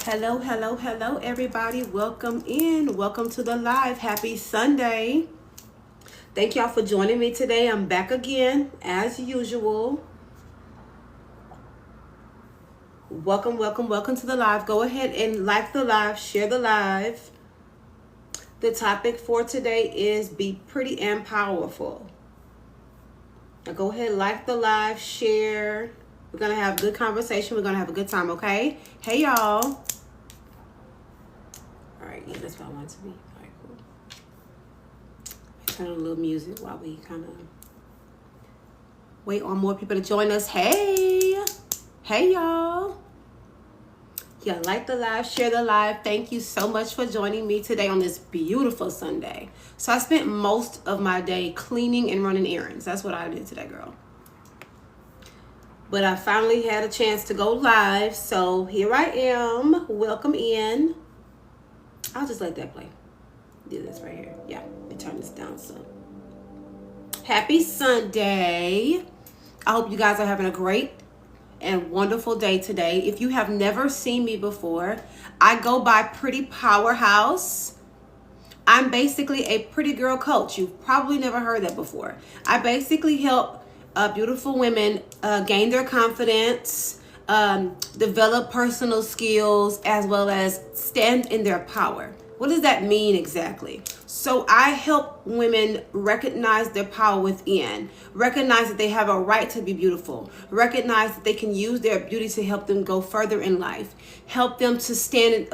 Hello, hello, hello, everybody. Welcome in. Welcome to the live. Happy Sunday. Thank y'all for joining me today. I'm back again, as usual. Welcome, welcome, welcome to the live. Go ahead and like the live, share the live. The topic for today is be pretty and powerful. Now go ahead, like the live, share. We're going to have good conversation. We're going to have a good time, okay? Hey, y'all. All right, yeah, that's what I want it to be. All right, cool. Turn on a little music while we kind of wait on more people to join us. Hey, y'all. Yeah, like the live, share the live. Thank you so much for joining me today on this beautiful Sunday. So I spent most of my day cleaning and running errands. That's what I did today, girl. But I finally had a chance to go live. So here I am. Welcome in. I'll just let that play. Do this right here. Yeah, let me turn this down some. Happy Sunday. I hope you guys are having a great and wonderful day today. If you have never seen me before, I go by Pretty Powerhouse. I'm basically a pretty girl coach. You've probably never heard that before. I basically help beautiful women gain their confidence, develop personal skills, as well as stand in their power. What does that mean exactly? So I help women recognize their power within, recognize that they have a right to be beautiful, recognize that they can use their beauty to help them go further in life, help them to stand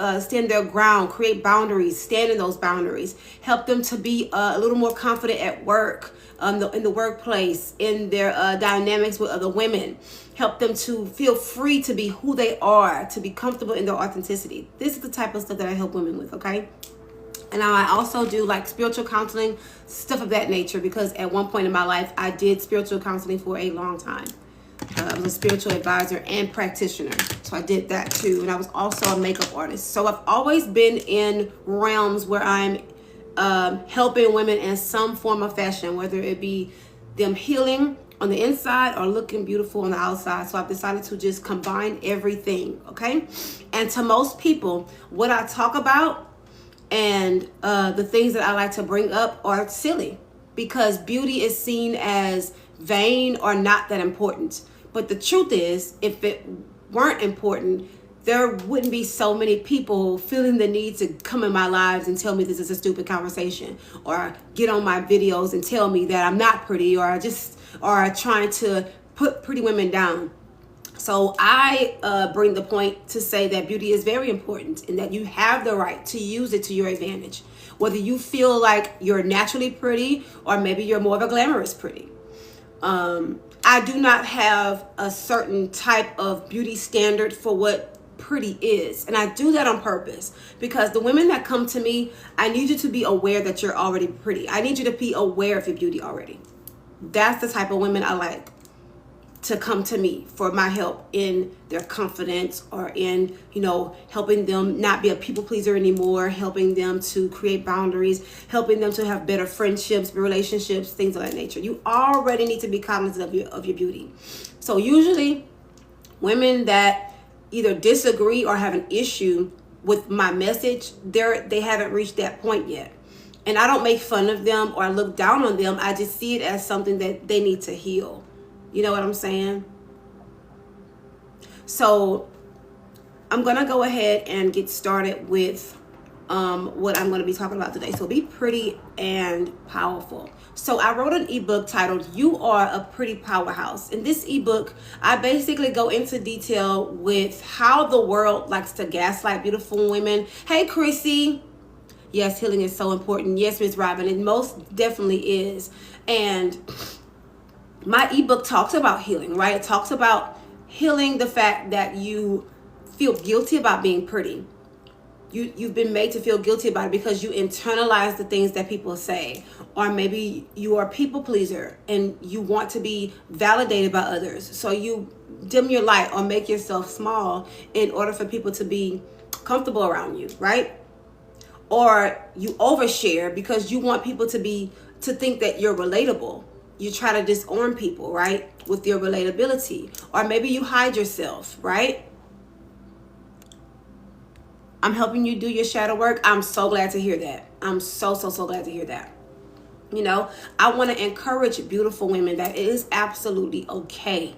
their ground, create boundaries, stand in those boundaries, help them to be a little more confident at work, in the workplace, in their dynamics with other women, help them to feel free to be who they are, to be comfortable in their authenticity. This is the type of stuff that I help women with, okay? And now I also do like spiritual counseling, stuff of that nature, because at one point in my life, I did spiritual counseling for a long time. I was a spiritual advisor and practitioner. So I did that too. And I was also a makeup artist. So I've always been in realms where I'm helping women in some form of fashion, whether it be them healing on the inside or looking beautiful on the outside. So I've decided to just combine everything, okay? And to most people, what I talk about and the things that I like to bring up are silly, because beauty is seen as vain or not that important. But the truth is, if it weren't important, there wouldn't be so many people feeling the need to come in my lives and tell me this is a stupid conversation, or get on my videos and tell me that I'm not pretty, or trying to put pretty women down. So I bring the point to say that beauty is very important and that you have the right to use it to your advantage. Whether you feel like you're naturally pretty or maybe you're more of a glamorous pretty. I do not have a certain type of beauty standard for what pretty is. And I do that on purpose, because the women that come to me, I need you to be aware that you're already pretty. I need you to be aware of your beauty already. That's the type of women I like to come to me for my help in their confidence, or in, helping them not be a people pleaser anymore, helping them to create boundaries, helping them to have better friendships, relationships, things of that nature. You already need to be cognizant of your beauty. So usually women that either disagree or have an issue with my message, they haven't reached that point yet. And I don't make fun of them or look down on them. I just see it as something that they need to heal. You know what I'm saying? So I'm going to go ahead and get started with what I'm going to be talking about today. So be pretty and powerful. So I wrote an ebook titled You Are a Pretty Powerhouse. In this ebook, I basically go into detail with how the world likes to gaslight beautiful women. Hey, Chrissy. Yes, healing is so important. Yes, Ms. Robin, it most definitely is. And my ebook talks about healing, right? It talks about healing the fact that you feel guilty about being pretty. You've been made to feel guilty about it because you internalize the things that people say. Or maybe you are a people pleaser and you want to be validated by others. So you dim your light or make yourself small in order for people to be comfortable around you, right? Or you overshare because you want people to think that you're relatable. You try to disarm people, right, with your relatability. Or maybe you hide yourself, right? I'm helping you do your shadow work. I'm so glad to hear that. I'm so glad to hear that. You know, I want to encourage beautiful women that it is absolutely okay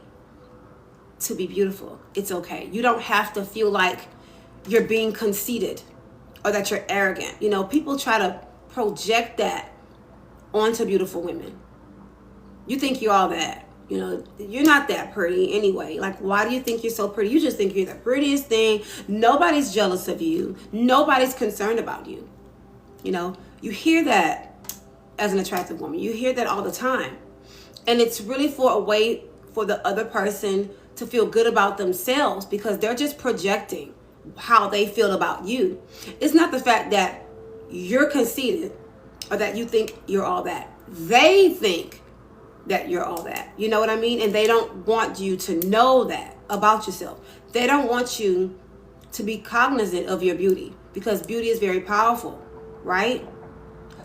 to be beautiful. It's okay. You don't have to feel like you're being conceited or that you're arrogant. You know, people try to project that onto beautiful women. You think you're all that. You know, you're not that pretty anyway. Like, why do you think you're so pretty? You just think you're the prettiest thing. Nobody's jealous of you. Nobody's concerned about you. You know, you hear that as an attractive woman. You hear that all the time. And it's really for a way for the other person to feel good about themselves, because they're just projecting how they feel about you. It's not the fact that you're conceited or that you think you're all that. They think that you're all that. You know what I mean? And they don't want you to know that about yourself. They don't want you to be cognizant of your beauty, because beauty is very powerful, right?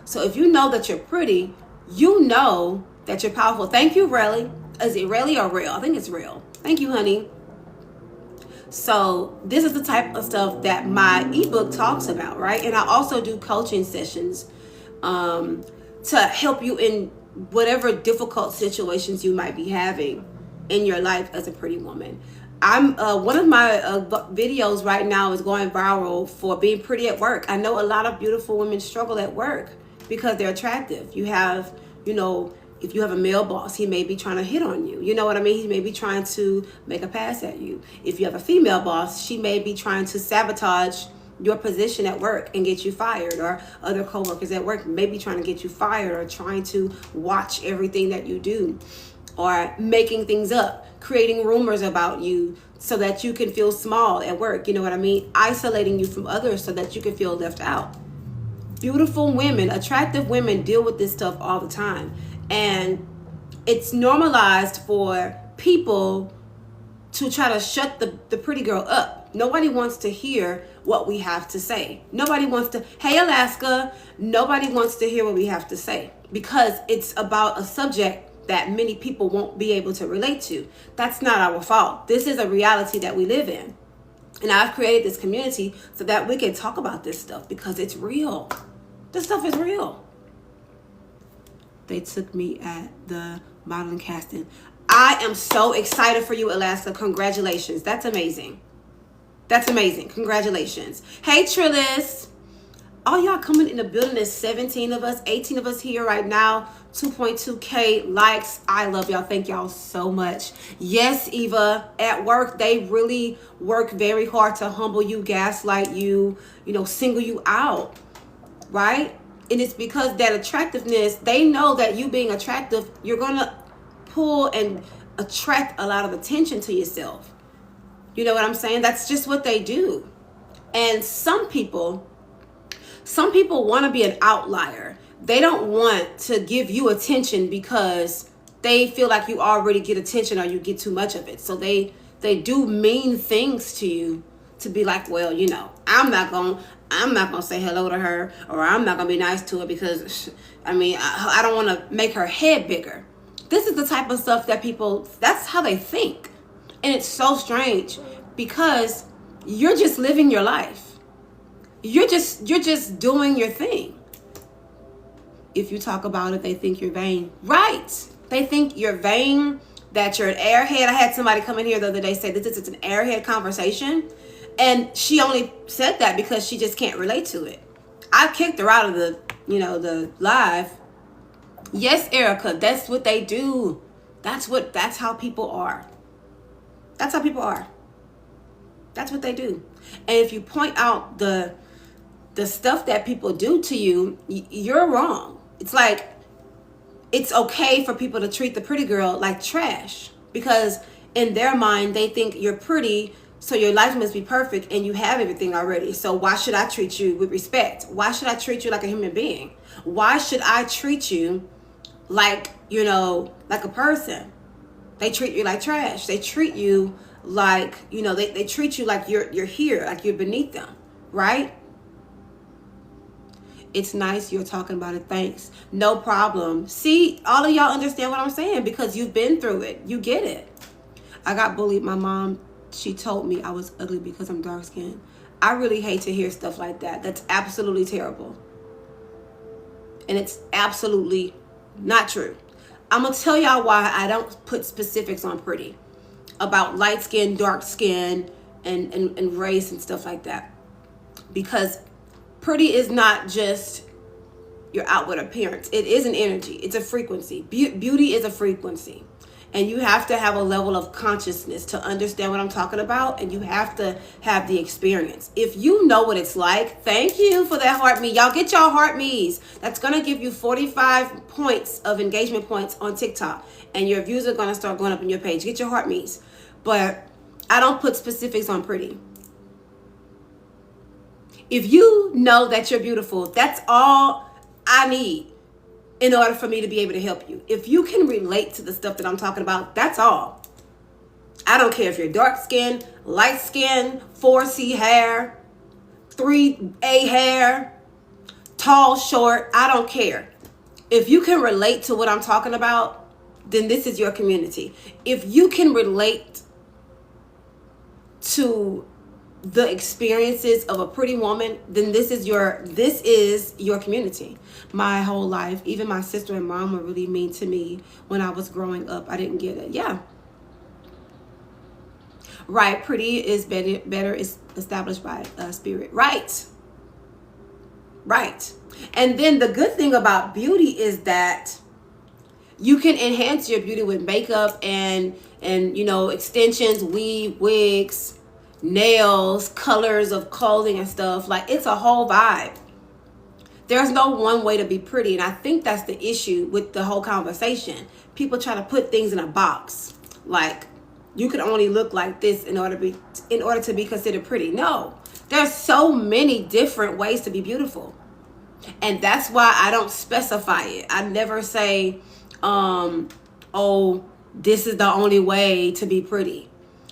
So if you know that you're pretty, you know that you're powerful. Thank you, Relly. Is it Relly or Real? I think it's Real. Thank you, honey. So this is the type of stuff that my ebook talks about, right? And I also do coaching sessions to help you in whatever difficult situations you might be having in your life as a pretty woman. I'm one of my videos right now is going viral for being pretty at work. I know a lot of beautiful women struggle at work because they're attractive. You have, you know, if you have a male boss, he may be trying to hit on you. You know what I mean? He may be trying to make a pass at you. If you have a female boss, she may be trying to sabotage your position at work and get you fired, or other coworkers at work may be trying to get you fired, or trying to watch everything that you do, or making things up, creating rumors about you so that you can feel small at work. You know what I mean? Isolating you from others so that you can feel left out. Beautiful women, attractive women deal with this stuff all the time. And it's normalized for people to try to shut the pretty girl up. Nobody wants to hear what we have to say. Nobody wants to, hey Alaska, nobody wants to hear what we have to say, because it's about a subject that many people won't be able to relate to. That's not our fault. This is a reality that we live in. And I've created this community so that we can talk about this stuff, because it's real. This stuff is real. They took me at the modeling casting. I am so excited for you, Alaska. Congratulations. That's amazing. That's amazing. Congratulations. Hey, Trillis. All y'all coming in the building. There's 17 of us, 18 of us here right now. 2.2K likes. I love y'all. Thank y'all so much. Yes, Eva, at work, they really work very hard to humble you, gaslight you, you know, single you out, right? And it's because that attractiveness, they know that you being attractive, you're going to pull and attract a lot of attention to yourself. You know what I'm saying? That's just what they do. And some people want to be an outlier. They don't want to give you attention because they feel like you already get attention or you get too much of it. So they do mean things to you to be like, well, you know, I'm not gonna say hello to her, or I'm not gonna be nice to her because, I mean, I don't want to make her head bigger. This is the type of stuff that people, that's how they think. And it's so strange, because you're just living your life. You're just doing your thing. If you talk about it, they think you're vain. Right. They think you're vain, that you're an airhead. I had somebody come in here the other day say this is an airhead conversation. And she only said that because she just can't relate to it. I kicked her out of the live. Yes, Erica, that's what they do. That's how people are. That's how people are. That's what they do. And if you point out the stuff that people do to you, you're wrong. It's like, it's okay for people to treat the pretty girl like trash, because in their mind, they think you're pretty, so your life must be perfect and you have everything already. So why should I treat you with respect? Why should I treat you like a human being? Why should I treat you like, you know, like a person? They treat you like trash. They treat you like, you know, they treat you like you're here, like you're beneath them, right? It's nice you're talking about it. Thanks. No problem. See, all of y'all understand what I'm saying because you've been through it. You get it. I got bullied. My mom, she told me I was ugly because I'm dark skinned. I really hate to hear stuff like that. That's absolutely terrible. And it's absolutely not true. I'm going to tell y'all why I don't put specifics on pretty. About light skin, dark skin, and race and stuff like that. Because pretty is not just your outward appearance. It is an energy. It's a frequency. Beauty is a frequency. And you have to have a level of consciousness to understand what I'm talking about. And you have to have the experience. If you know what it's like, thank you for that heart me. Y'all get y'all heart me's. That's going to give you 45 points of engagement points on TikTok. And your views are going to start going up on your page. Get your heart me's. But I don't put specifics on pretty. If you know that you're beautiful, that's all I need in order for me to be able to help you. If you can relate to the stuff that I'm talking about, that's all. I don't care if you're dark skin, light skin, 4C hair, 3A hair, tall, short, I don't care. If you can relate to what I'm talking about, then this is your community. If you can relate to the experiences of a pretty woman, then this is your community. My whole life, even my sister and mom were really mean to me when I was growing up. I didn't get it. Yeah. Right. Pretty is better is established by spirit. Right. Right. And then the good thing about beauty is that you can enhance your beauty with makeup and extensions, weave, wigs, nails, colors of clothing and stuff. Like, it's a whole vibe. There's no one way to be pretty. And I think that's the issue with the whole conversation. People try to put things in a box. Like, you can only look like this in order to be considered pretty. No, there's so many different ways to be beautiful. And that's why I don't specify it. I never say, this is the only way to be pretty.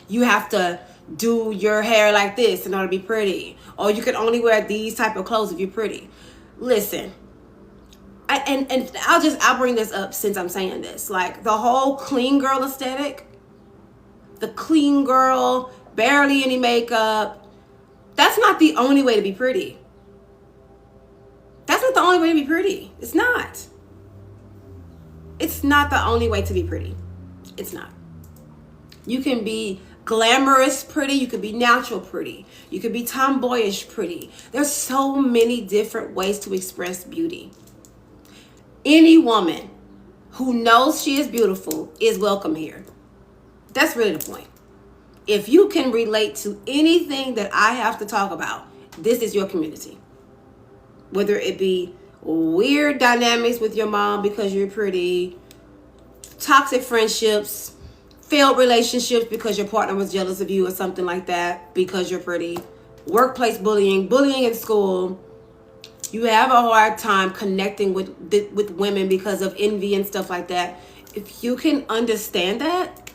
You have to do your hair like this in order to be pretty. Or you can only wear these type of clothes if you're pretty. Listen, I'll bring this up since I'm saying this. Like, the whole clean girl aesthetic, the clean girl, barely any makeup, that's not the only way to be pretty. That's not the only way to be pretty. It's not. It's not the only way to be pretty. It's not. You can be glamorous pretty. You could be natural pretty. You could be tomboyish pretty. There's so many different ways to express beauty. Any woman who knows she is beautiful is welcome here. That's really the point. If you can relate to anything that I have to talk about, this is your community. Whether it be weird dynamics with your mom because you're pretty, toxic friendships, failed relationships because your partner was jealous of you or something like that because you're pretty, workplace bullying in school, you have a hard time connecting with women because of envy and stuff like that. If you can understand that,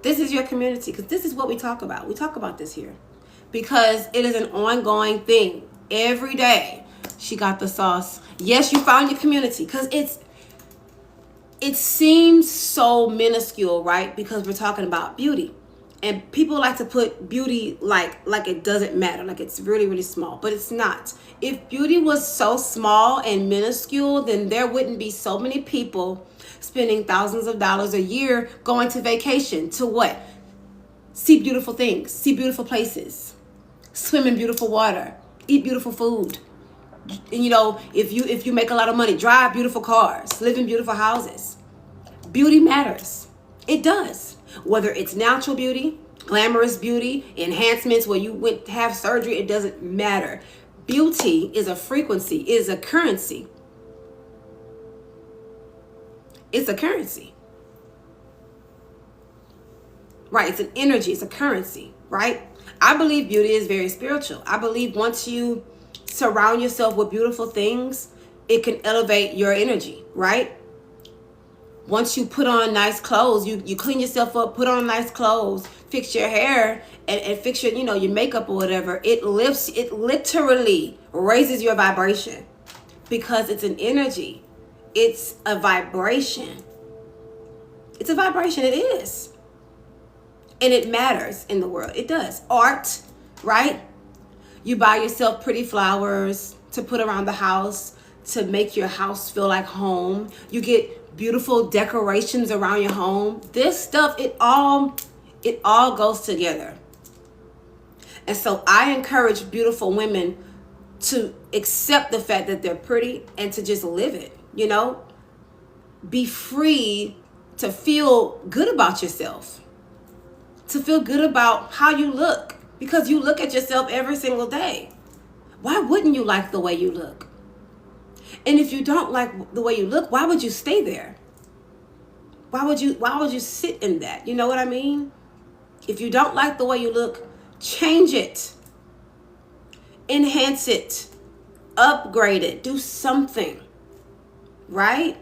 this is your community, because this is what we talk about. We talk about this here because it is an ongoing thing. Every day, she got the sauce. Yes, you found your community, because it seems so minuscule, right? Because we're talking about beauty. And people like to put beauty like it doesn't matter, like it's really, really small, but it's not. If beauty was so small and minuscule, then there wouldn't be so many people spending thousands of dollars a year going to vacation to what? See beautiful things, see beautiful places, swim in beautiful water, eat beautiful food. And if you make a lot of money, drive beautiful cars, live in beautiful houses. Beauty matters. It does. Whether it's natural beauty, glamorous beauty, enhancements where you went to have surgery, it doesn't matter. Beauty is a frequency, is a currency. It's a currency. Right? It's an energy, it's a currency, right? I believe beauty is very spiritual. I believe once you surround yourself with beautiful things, it can elevate your energy, right? Once you put on nice clothes, you clean yourself up, put on nice clothes, fix your hair and fix your, your makeup or whatever. It literally raises your vibration because it's an energy. It's a vibration. It's a vibration. It is. And it matters in the world. It does. Art, right? You buy yourself pretty flowers to put around the house to make your house feel like home. You get beautiful decorations around your home. This stuff, it all goes together. And so I encourage beautiful women to accept the fact that they're pretty and to just live it, you know? Be free to feel good about yourself, to feel good about how you look, because you look at yourself every single day. Why wouldn't you like the way you look? And if you don't like the way you look, why would you stay there? Why would you sit in that? You know what I mean? If you don't like the way you look, change it. Enhance it. Upgrade it. Do something. Right?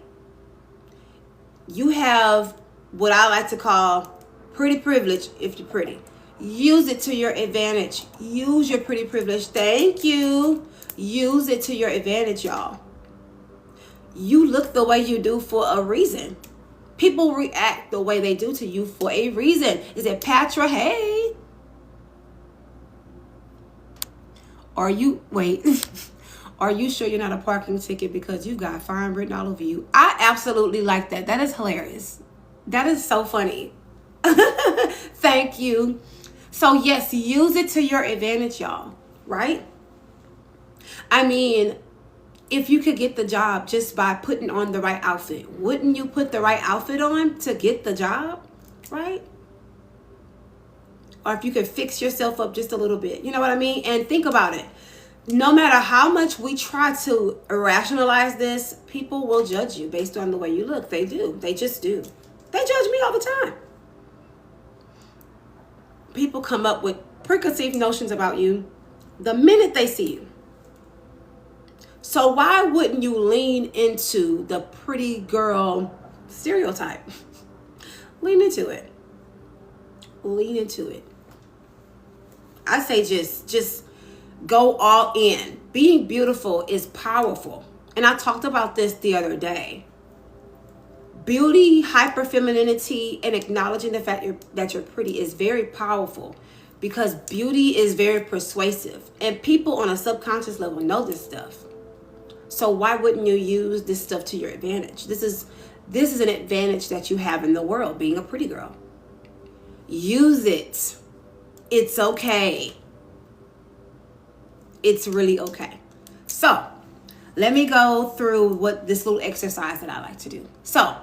You have what I like to call pretty privilege if you're pretty. Use it to your advantage. Use your pretty privilege. Thank you. Use it to your advantage, y'all. You look the way you do for a reason. People react the way they do to you for a reason. Is it Patra? Hey. Are you sure you're not a parking ticket because you got fine written all over you? I absolutely like that. That is hilarious. That is so funny. Thank you. So yes, use it to your advantage, y'all. Right? I mean, if you could get the job just by putting on the right outfit, wouldn't you put the right outfit on to get the job? Right? Or if you could fix yourself up just a little bit. You know what I mean? And think about it. No matter how much we try to rationalize this, people will judge you based on the way you look. They do. They just do. They judge me all the time. People come up with preconceived notions about you the minute they see you. So why wouldn't you lean into the pretty girl stereotype? Lean into it. Lean into it. I say just go all in. Being beautiful is powerful. And I talked about this the other day. Beauty, hyperfemininity, and acknowledging the fact that you're pretty is very powerful because beauty is very persuasive. And people on a subconscious level know this stuff. So why wouldn't you use this stuff to your advantage? This is an advantage that you have in the world, being a pretty girl. Use it. It's okay. It's really okay. So let me go through what this little exercise that I like to do. So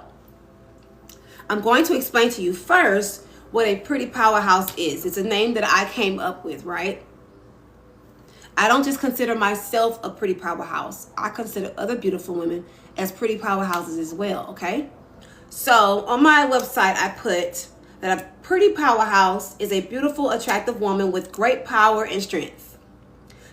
I'm going to explain to you first what a pretty powerhouse is. It's a name that I came up with, right? I don't just consider myself a pretty powerhouse. I consider other beautiful women as pretty powerhouses as well, okay? So on my website, I put that a pretty powerhouse is a beautiful, attractive woman with great power and strength.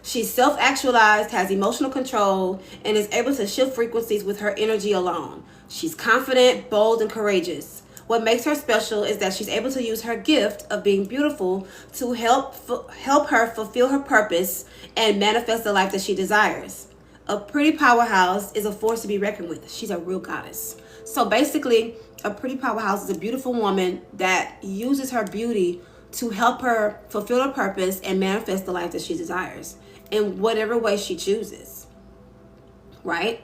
She's self-actualized, has emotional control, and is able to shift frequencies with her energy alone. She's confident, bold, and courageous. What makes her special is that she's able to use her gift of being beautiful to help her fulfill her purpose and manifest the life that she desires. A pretty powerhouse is a force to be reckoned with. She's a real goddess. So basically, a pretty powerhouse is a beautiful woman that uses her beauty to help her fulfill her purpose and manifest the life that she desires in whatever way she chooses. Right?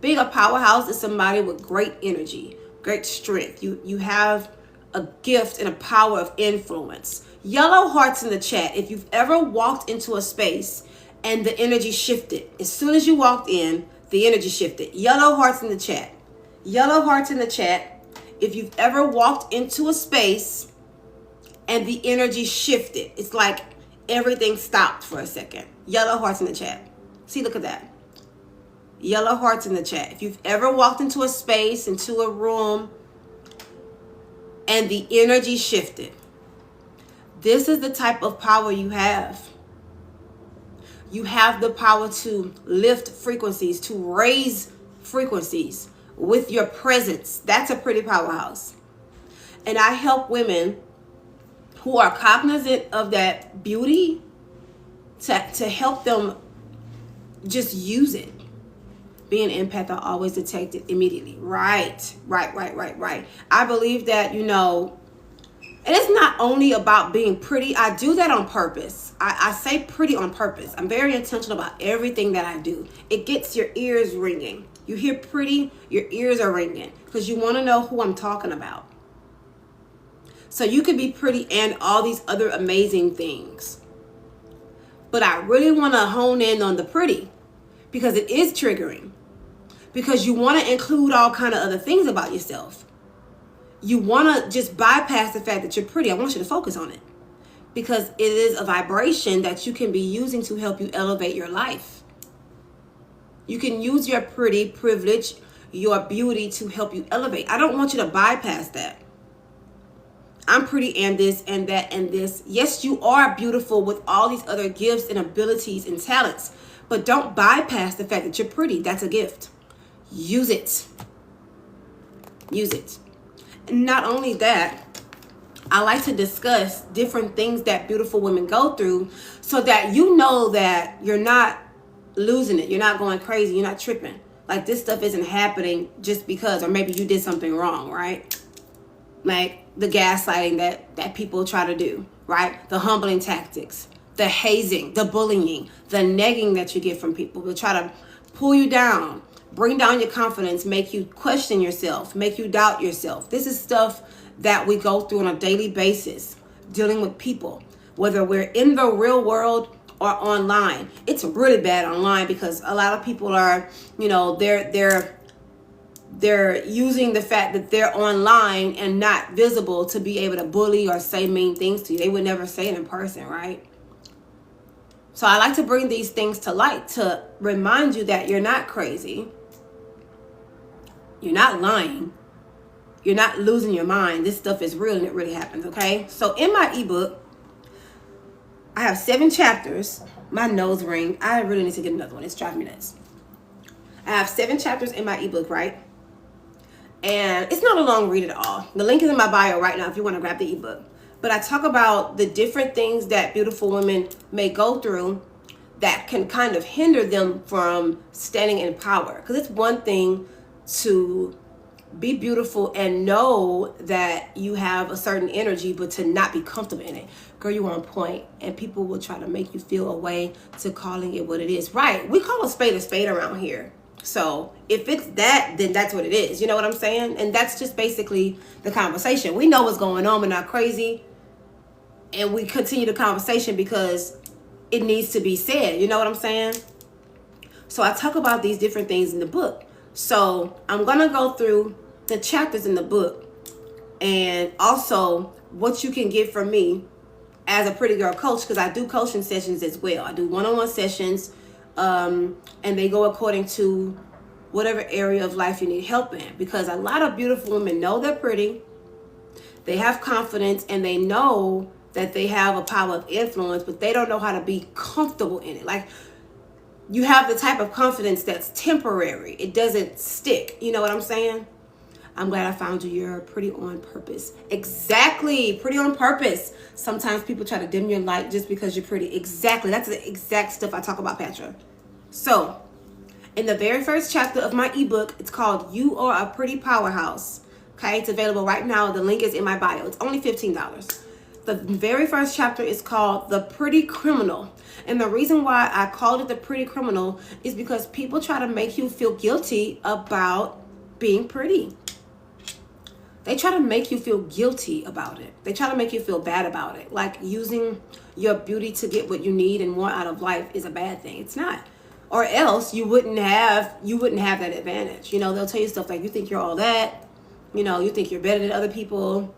Being a powerhouse is somebody with great energy, great strength. You have a gift and a power of influence. Yellow hearts in the chat if you've ever walked into a space and the energy shifted. As soon as you walked in, the energy shifted. Yellow hearts in the chat. Yellow hearts in the chat if you've ever walked into a space and the energy shifted. It's like everything stopped for a second. Yellow hearts in the chat. See, look at that. Yellow hearts in the chat. If you've ever walked into a space, into a room, and the energy shifted. This is the type of power you have. You have the power to lift frequencies, to raise frequencies with your presence. That's a pretty powerhouse. And I help women who are cognizant of that beauty to help them just use it. Being an empath, I always detect it immediately. Right. I believe that, And it's not only about being pretty. I do that on purpose. I say pretty on purpose. I'm very intentional about everything that I do. It gets your ears ringing. You hear pretty, your ears are ringing because you want to know who I'm talking about. So you can be pretty and all these other amazing things. But I really want to hone in on the pretty because it is triggering. Because you want to include all kind of other things about yourself. You want to just bypass the fact that you're pretty. I want you to focus on it. Because it is a vibration that you can be using to help you elevate your life. You can use your pretty, privilege, your beauty to help you elevate. I don't want you to bypass that. I'm pretty and this and that and this. Yes, you are beautiful with all these other gifts and abilities and talents. But don't bypass the fact that you're pretty. That's a gift. Use it. Use it. And not only that, I like to discuss different things that beautiful women go through so that you know that you're not losing it. You're not going crazy. You're not tripping. Like this stuff isn't happening just because, or maybe you did something wrong, right? Like the gaslighting that people try to do, right? The humbling tactics, the hazing, the bullying, the negging that you get from people. They'll try to pull you down, bring down your confidence, make you question yourself, make you doubt yourself. This is stuff that we go through on a daily basis, dealing with people, whether we're in the real world or online. It's really bad online because a lot of people are, they're using the fact that they're online and not visible to be able to bully or say mean things to you. They would never say it in person, right? So I like to bring these things to light to remind you that you're not crazy. You're not lying. You're not losing your mind. This stuff is real and it really happens, okay? So in my ebook, I have 7 chapters. My nose ring. I really need to get another one. It's driving me nuts. I have 7 chapters in my ebook, right? And it's not a long read at all. The link is in my bio right now if you want to grab the ebook. But I talk about the different things that beautiful women may go through that can kind of hinder them from standing in power. Because it's one thing to be beautiful and know that you have a certain energy, but to not be comfortable in it. Girl, you're on point, and people will try to make you feel a way to calling it what it is. Right, we call a spade around here. So if it's that, then that's what it is. You know what I'm saying? And that's just basically the conversation. We know what's going on. We're not crazy. And we continue the conversation because it needs to be said. You know what I'm saying? So I talk about these different things in the book. So I'm going to go through the chapters in the book and also what you can get from me as a pretty girl coach, because I do coaching sessions as well. I do one-on-one sessions, and they go according to whatever area of life you need help in, because a lot of beautiful women know they're pretty, they have confidence, and they know that they have a power of influence, but they don't know how to be comfortable in it. Like, you have the type of confidence that's temporary. It doesn't stick. You know what I'm saying? I'm glad I found you. You're pretty on purpose. Exactly. Pretty on purpose. Sometimes people try to dim your light just because you're pretty. Exactly. That's the exact stuff I talk about, Patra. So, in the very first chapter of my ebook, it's called You Are a Pretty Powerhouse. Okay? It's available right now. The link is in my bio. It's only $15. The very first chapter is called The Pretty Criminal. And the reason why I called it The Pretty Criminal is because people try to make you feel guilty about being pretty. They try to make you feel guilty about it. They try to make you feel bad about it. Like using your beauty to get what you need and want out of life is a bad thing. It's not. Or else you wouldn't have that advantage. You know, they'll tell you stuff like, you think you're all that. You know, you think you're better than other people.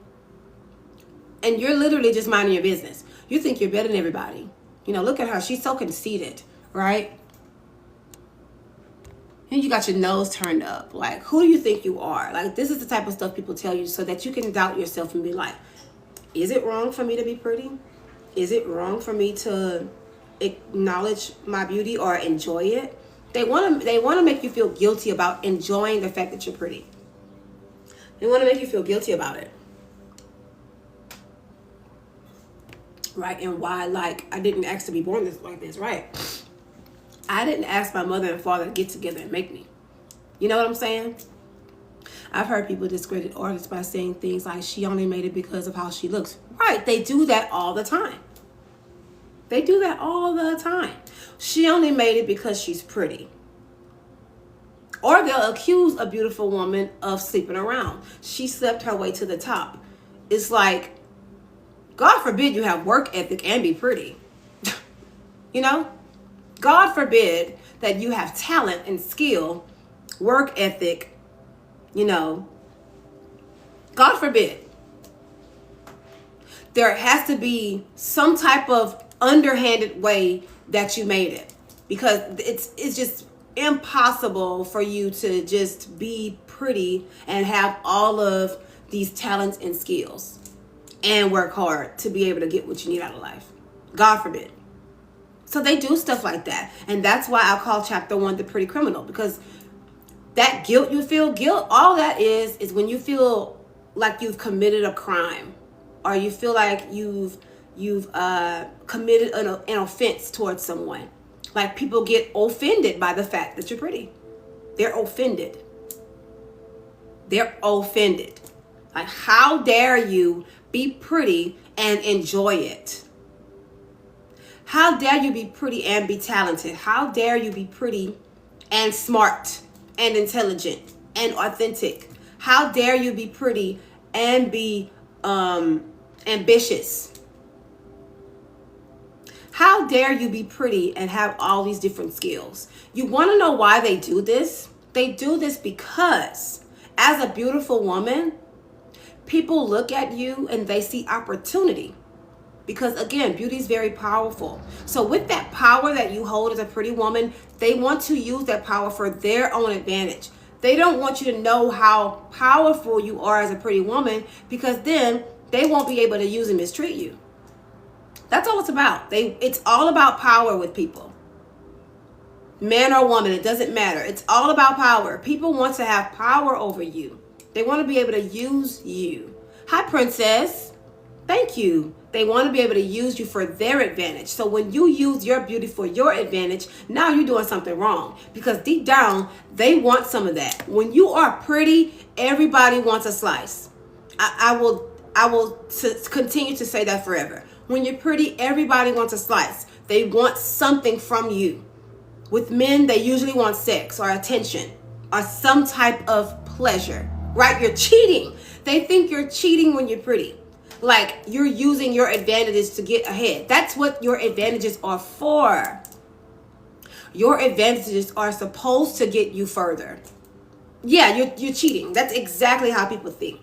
And you're literally just minding your business. You think you're better than everybody. You know, look at her. She's so conceited, right? And you got your nose turned up. Like, who do you think you are? Like, this is the type of stuff people tell you so that you can doubt yourself and be like, is it wrong for me to be pretty? Is it wrong for me to acknowledge my beauty or enjoy it? They want to make you feel guilty about enjoying the fact that you're pretty. They want to make you feel guilty about it. Right? And why, like, I didn't ask to be born like this, right? I didn't ask my mother and father to get together and make me. You know what I'm saying? I've heard people discredit artists by saying things like she only made it because of how she looks. Right, they do that all the time. They do that all the time. She only made it because she's pretty. Or they'll accuse a beautiful woman of sleeping around. She slept her way to the top. It's like, God forbid you have work ethic and be pretty. You know? God forbid that you have talent and skill, work ethic, you know. God forbid. There has to be some type of underhanded way that you made it, because it's just impossible for you to just be pretty and have all of these talents and skills and work hard to be able to get what you need out of life. God forbid. So they do stuff like that. And that's why I call chapter 1 the pretty criminal, because that guilt you feel, all that is when you feel like you've committed a crime, or you feel like you've committed an offense towards someone. Like, people get offended by the fact that you're pretty. They're offended. They're offended. Like, how dare you be pretty and enjoy it? How dare you be pretty and be talented? How dare you be pretty and smart and intelligent and authentic? How dare you be pretty and be ambitious? How dare you be pretty and have all these different skills? You want to know why they do this? They do this because as a beautiful woman, people look at you and they see opportunity. Because again, beauty is very powerful. So with that power that you hold as a pretty woman, they want to use that power for their own advantage. They don't want you to know how powerful you are as a pretty woman, because then they won't be able to use and mistreat you. That's all it's about. It's all about power with people. Man or woman, it doesn't matter. It's all about power. People want to have power over you. They want to be able to use you. Hi, princess. Thank you. They want to be able to use you for their advantage. So when you use your beauty for your advantage, now you're doing something wrong, because deep down, they want some of that. When you are pretty, everybody wants a slice. I will continue to say that forever. When you're pretty, everybody wants a slice. They want something from you. With men, they usually want sex or attention or some type of pleasure, right? You're cheating. They think you're cheating when you're pretty. Like, you're using your advantages to get ahead. That's what your advantages are for. Your advantages are supposed to get you further. Yeah, you're cheating. That's exactly how people think.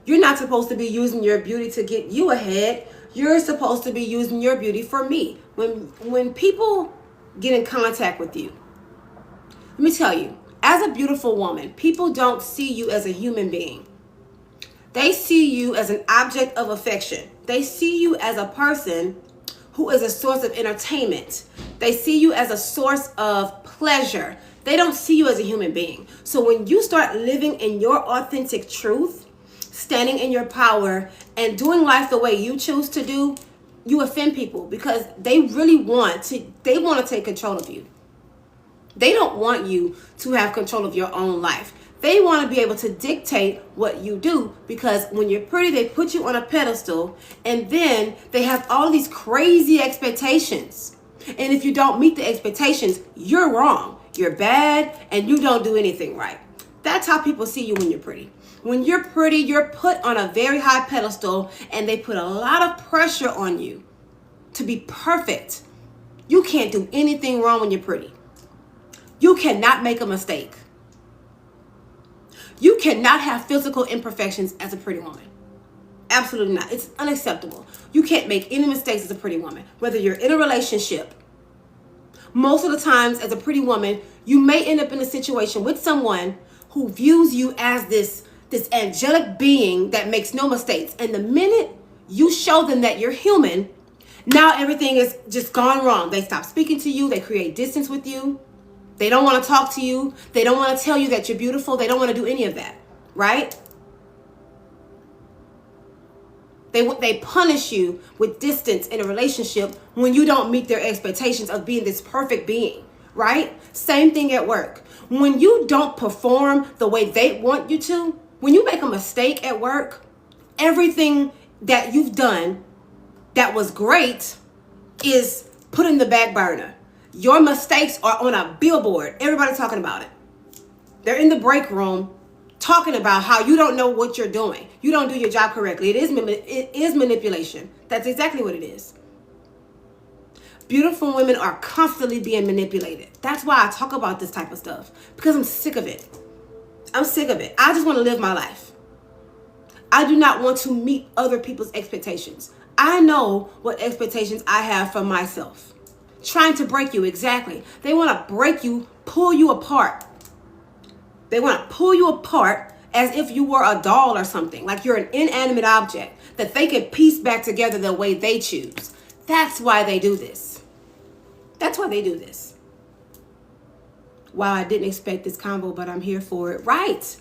You're not supposed to be using your beauty to get you ahead. You're supposed to be using your beauty for me. When people get in contact with you, let me tell you, as a beautiful woman, people don't see you as a human being. They see you as an object of affection. They see you as a person who is a source of entertainment. They see you as a source of pleasure. They don't see you as a human being. So when you start living in your authentic truth, standing in your power, and doing life the way you choose to do, you offend people, because they really want to take control of you. They don't want you to have control of your own life. They want to be able to dictate what you do, because when you're pretty, they put you on a pedestal, and then they have all these crazy expectations. And if you don't meet the expectations, you're wrong, you're bad, and you don't do anything right. That's how people see you when you're pretty. When you're pretty, you're put on a very high pedestal, and they put a lot of pressure on you to be perfect. You can't do anything wrong when you're pretty. You cannot make a mistake. You cannot have physical imperfections as a pretty woman. Absolutely not. It's unacceptable. You can't make any mistakes as a pretty woman, whether you're in a relationship. Most of the times, as a pretty woman, you may end up in a situation with someone who views you as this angelic being that makes no mistakes. And the minute you show them that you're human, now everything is just gone wrong. They stop speaking to you. They create distance with you. They don't want to talk to you. They don't want to tell you that you're beautiful. They don't want to do any of that, right? They punish you with distance in a relationship when you don't meet their expectations of being this perfect being, right? Same thing at work. When you don't perform the way they want you to, when you make a mistake at work, everything that you've done that was great is put in the back burner. Your mistakes are on a billboard. Everybody's talking about it. They're in the break room talking about how you don't know what you're doing. You don't do your job correctly. It is manipulation. That's exactly what it is. Beautiful women are constantly being manipulated. That's why I talk about this type of stuff, because I'm sick of it. I'm sick of it. I just want to live my life. I do not want to meet other people's expectations. I know what expectations I have for myself. Trying to break you, exactly. They want to break you, pull you apart. They want to pull you apart as if you were a doll or something, like you're an inanimate object that they can piece back together the way they choose. That's why they do this. That's why they do this. Wow, I didn't expect this combo, but I'm here for it. Right.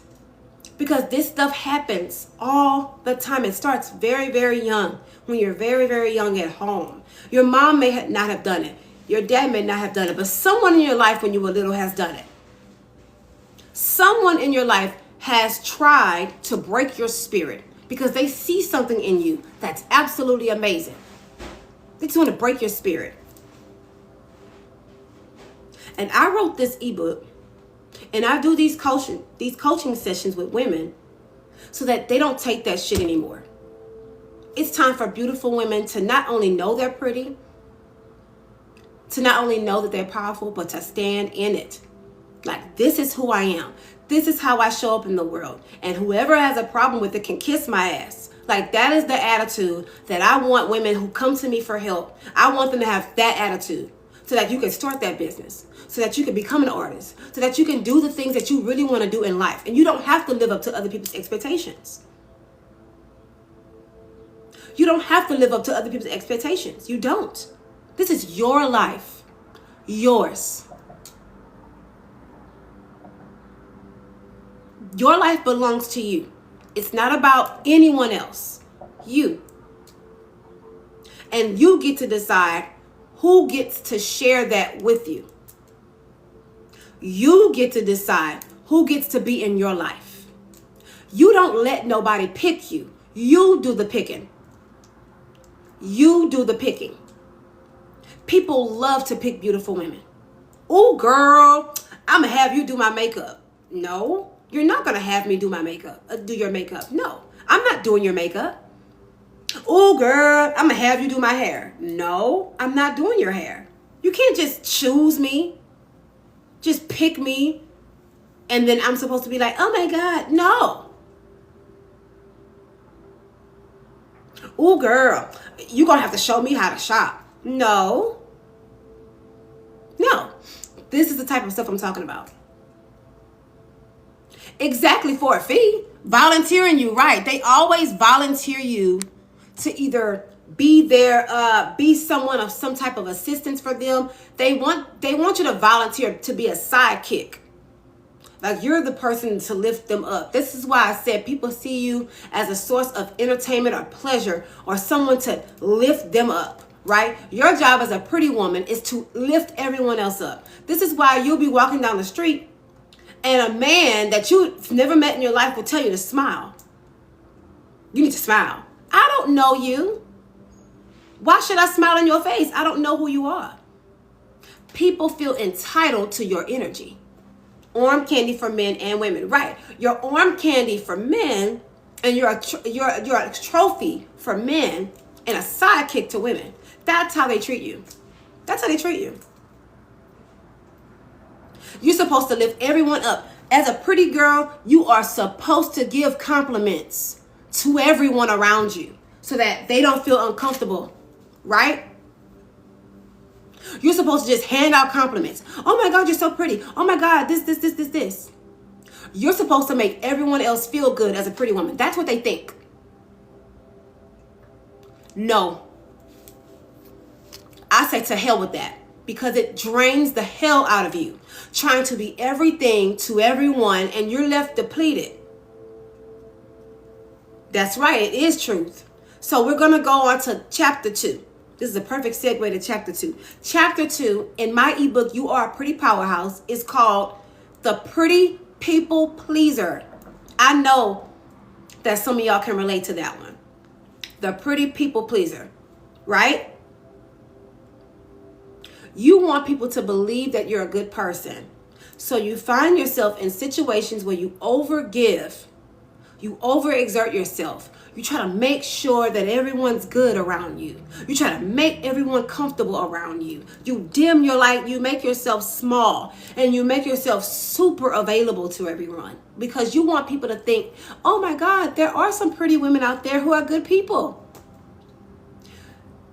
Because this stuff happens all the time. It starts very, very young. When you're very, very young at home. Your mom may not have done it. Your dad may not have done it. But someone in your life when you were little has done it. Someone in your life has tried to break your spirit because they see something in you that's absolutely amazing. They just want to break your spirit. And I wrote this ebook, and I do these coaching sessions with women so that they don't take that shit anymore. It's time for beautiful women to not only know they're pretty, to not only know that they're powerful, but to stand in it. Like, this is who I am. This is how I show up in the world. And whoever has a problem with it can kiss my ass. Like, that is the attitude that I want women who come to me for help. I want them to have that attitude so that you can start that business, so that you can become an artist, so that you can do the things that you really want to do in life. And you don't have to live up to other people's expectations. You don't have to live up to other people's expectations. You don't. This is your life. Yours. Your life belongs to you. It's not about anyone else. You. And you get to decide who gets to share that with you. You get to decide who gets to be in your life. You don't let nobody pick you. You do the picking. You do the picking. People love to pick beautiful women. Oh, girl, I'm going to have you do my makeup. No, you're not going to have me do my makeup. Do your makeup. No, I'm not doing your makeup. Oh, girl, I'm going to have you do my hair. No, I'm not doing your hair. You can't just choose me. Just pick me. And then I'm supposed to be like, oh, my God, no. Oh, girl, you're going to have to show me how to shop. No. No. This is the type of stuff I'm talking about. Exactly, for a fee. Volunteering you, right. They always volunteer you to either be there, be someone of some type of assistance for them. They want you to volunteer to be a sidekick. Like, you're the person to lift them up. This is why I said people see you as a source of entertainment or pleasure or someone to lift them up, right? Your job as a pretty woman is to lift everyone else up. This is why you'll be walking down the street and a man that you've never met in your life will tell you to smile. You need to smile. I don't know you. Why should I smile in your face? I don't know who you are. People feel entitled to your energy. Arm candy for men and women. Right. You're arm candy for men, and you're a trophy for men and a sidekick to women. That's how they treat you. That's how they treat you. You're supposed to lift everyone up. As a pretty girl, you are supposed to give compliments to everyone around you so that they don't feel uncomfortable, right? You're supposed to just hand out compliments. Oh my God, you're so pretty. Oh my God, this. You're supposed to make everyone else feel good as a pretty woman. That's what they think. No. I say to hell with that, because it drains the hell out of you. Trying to be everything to everyone and you're left depleted. That's right, it is truth. So we're going to go on to chapter 2. This is a perfect segue to chapter 2. Chapter 2 in my ebook, You Are a Pretty Powerhouse, is called The pretty people pleaser. I know that some of y'all can relate to that one. The pretty people pleaser, right? You want people to believe that you're a good person. So you find yourself in situations where you overgive, you overexert yourself. You try to make sure that everyone's good around you. You try to make everyone comfortable around you. You dim your light, you make yourself small, and you make yourself super available to everyone because you want people to think, oh my God, there are some pretty women out there who are good people.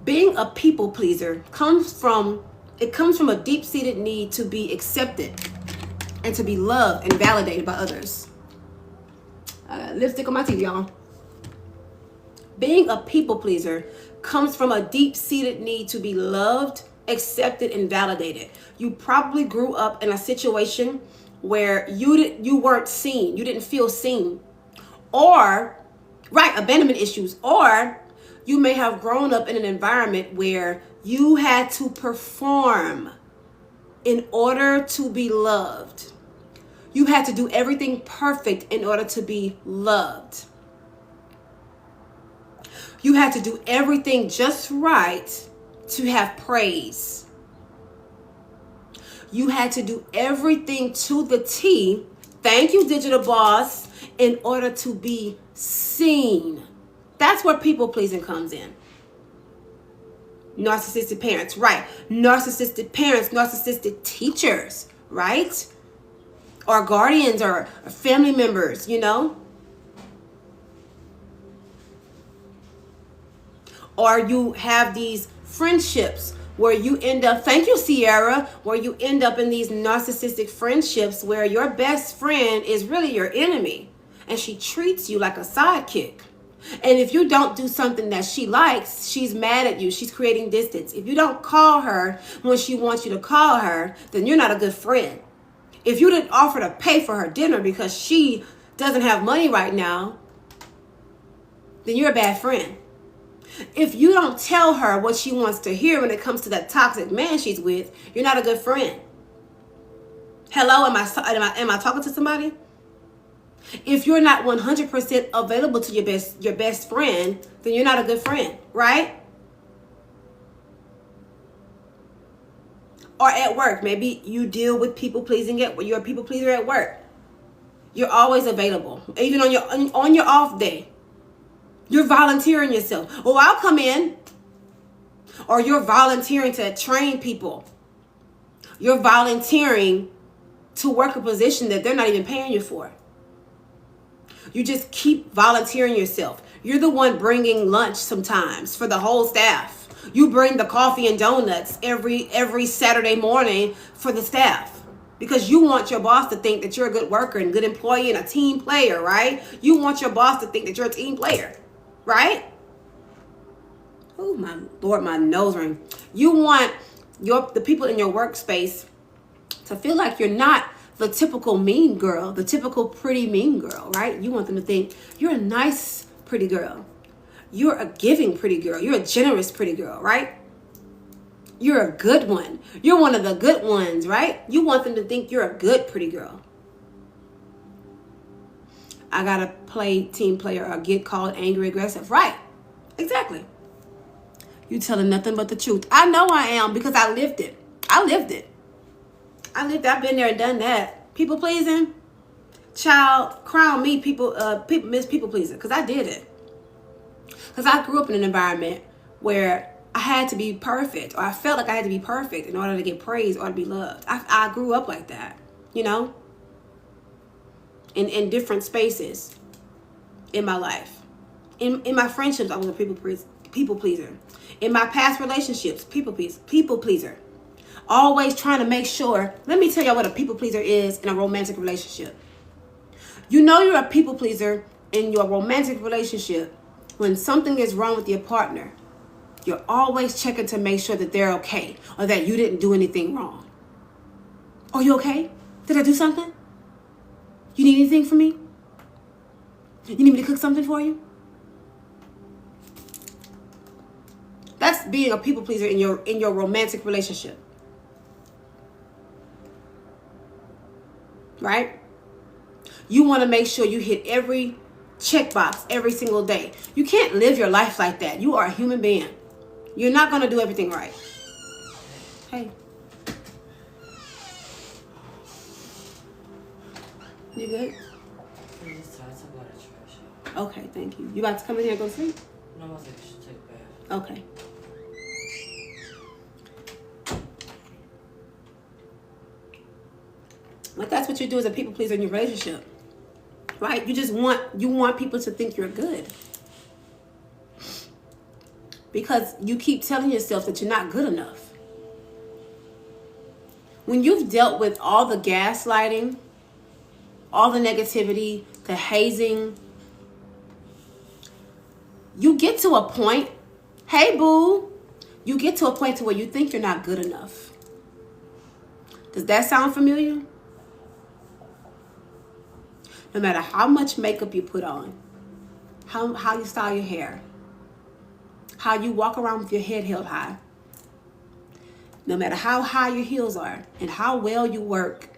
Being a people pleaser comes from a deep-seated need to be accepted and to be loved and validated by others. Lipstick on my teeth, y'all. Being a people pleaser comes from a deep-seated need to be loved, accepted, and validated. You probably grew up in a situation where you weren't seen, you didn't feel seen, or abandonment issues, or you may have grown up in an environment where you had to perform in order to be loved. You had to do everything perfect in order to be loved. You had to do everything just right to have praise. You had to do everything to the T, thank you, digital boss, in order to be seen. That's where people pleasing comes in. Narcissistic parents, right? Narcissistic parents, narcissistic teachers, right? Or guardians or family members, you know? Or you have these friendships where you end up, thank you, Sierra, where you end up in these narcissistic friendships where your best friend is really your enemy and she treats you like a sidekick. And if you don't do something that she likes, she's mad at you. She's creating distance. If you don't call her when she wants you to call her, then you're not a good friend. If you didn't offer to pay for her dinner because she doesn't have money right now, then you're a bad friend. If you don't tell her what she wants to hear when it comes to that toxic man she's with, you're not a good friend. Hello, am I talking to somebody? If you're not 100% available to your best friend, then you're not a good friend, right? Or at work, maybe you deal with people pleasing you're a people pleaser at work. You're always available, even on your off day. You're volunteering yourself. Oh, I'll come in. Or you're volunteering to train people. You're volunteering to work a position that they're not even paying you for. You just keep volunteering yourself. You're the one bringing lunch sometimes for the whole staff. You bring the coffee and donuts every Saturday morning for the staff. Because you want your boss to think that you're a good worker and good employee and a team player, right? You want your boss to think that you're a team player. Right? Oh, my Lord, my nose ring. You want the people in your workspace to feel like you're not the typical mean girl, the typical pretty mean girl, right? You want them to think you're a nice pretty girl. You're a giving pretty girl. You're a generous pretty girl, right? You're a good one. You're one of the good ones, right? You want them to think you're a good pretty girl. I gotta play team player or get called angry, aggressive. Right. Exactly. You telling nothing but the truth. I know I am because I lived it. I've been there and done that. People pleasing. Child, crown me people pleasing. Because I did it. Because I grew up in an environment where I had to be perfect. Or I felt like I had to be perfect in order to get praise or to be loved. I grew up like that. You know? In different spaces in my life. In my friendships, I was a people pleaser. In my past relationships, people pleaser. Always trying to make sure. Let me tell y'all what a people pleaser is in a romantic relationship. You know you're a people pleaser in your romantic relationship when something is wrong with your partner. You're always checking to make sure that they're okay or that you didn't do anything wrong. Are you okay? Did I do something? You need anything from me? You need me to cook something for you? That's being a people pleaser in your romantic relationship. right? You want to make sure you hit every checkbox every single day. You can't live your life like that. You are a human being. You're not going to do everything right. Hey. You good? I'm just tired. I'm going to trash. Okay, thank you. You about to come in here and go to sleep? No, I was like, I should take a bath. Okay. But that's what you do as a people pleaser in your relationship. Right? You want people to think you're good. Because you keep telling yourself that you're not good enough. When you've dealt with all the gaslighting, all the negativity, the hazing, you get to a point, hey boo, you get to a point to where you think you're not good enough. Does that sound familiar? No matter how much makeup you put on, how you style your hair, how you walk around with your head held high, no matter how high your heels are and how well you work,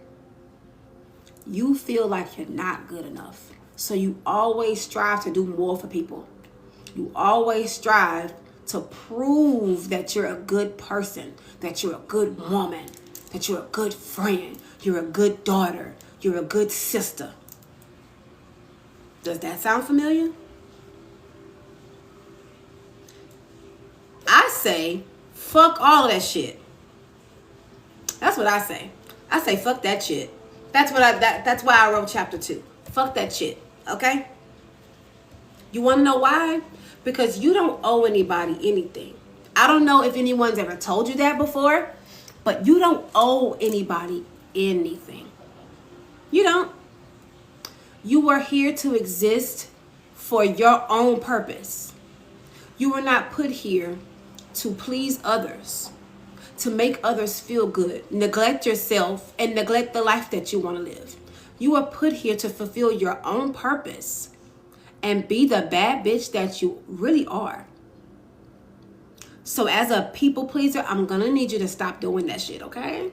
you feel like you're not good enough. So you always strive to do more for people. You always strive to prove that you're a good person, that you're a good woman, that you're a good friend, you're a good daughter, you're a good sister. Does that sound familiar? I say, fuck all of that shit. That's what I say. I say, fuck that shit. That's why I wrote chapter 2. Fuck that shit. Okay? You want to know why? Because you don't owe anybody anything. I don't know if anyone's ever told you that before, but you don't owe anybody anything. You don't. You are here to exist for your own purpose. You were not put here to please others, to make others feel good, neglect yourself, and neglect the life that you want to live. You are put here to fulfill your own purpose and be the bad bitch that you really are. So as a people pleaser, I'm going to need you to stop doing that shit, okay?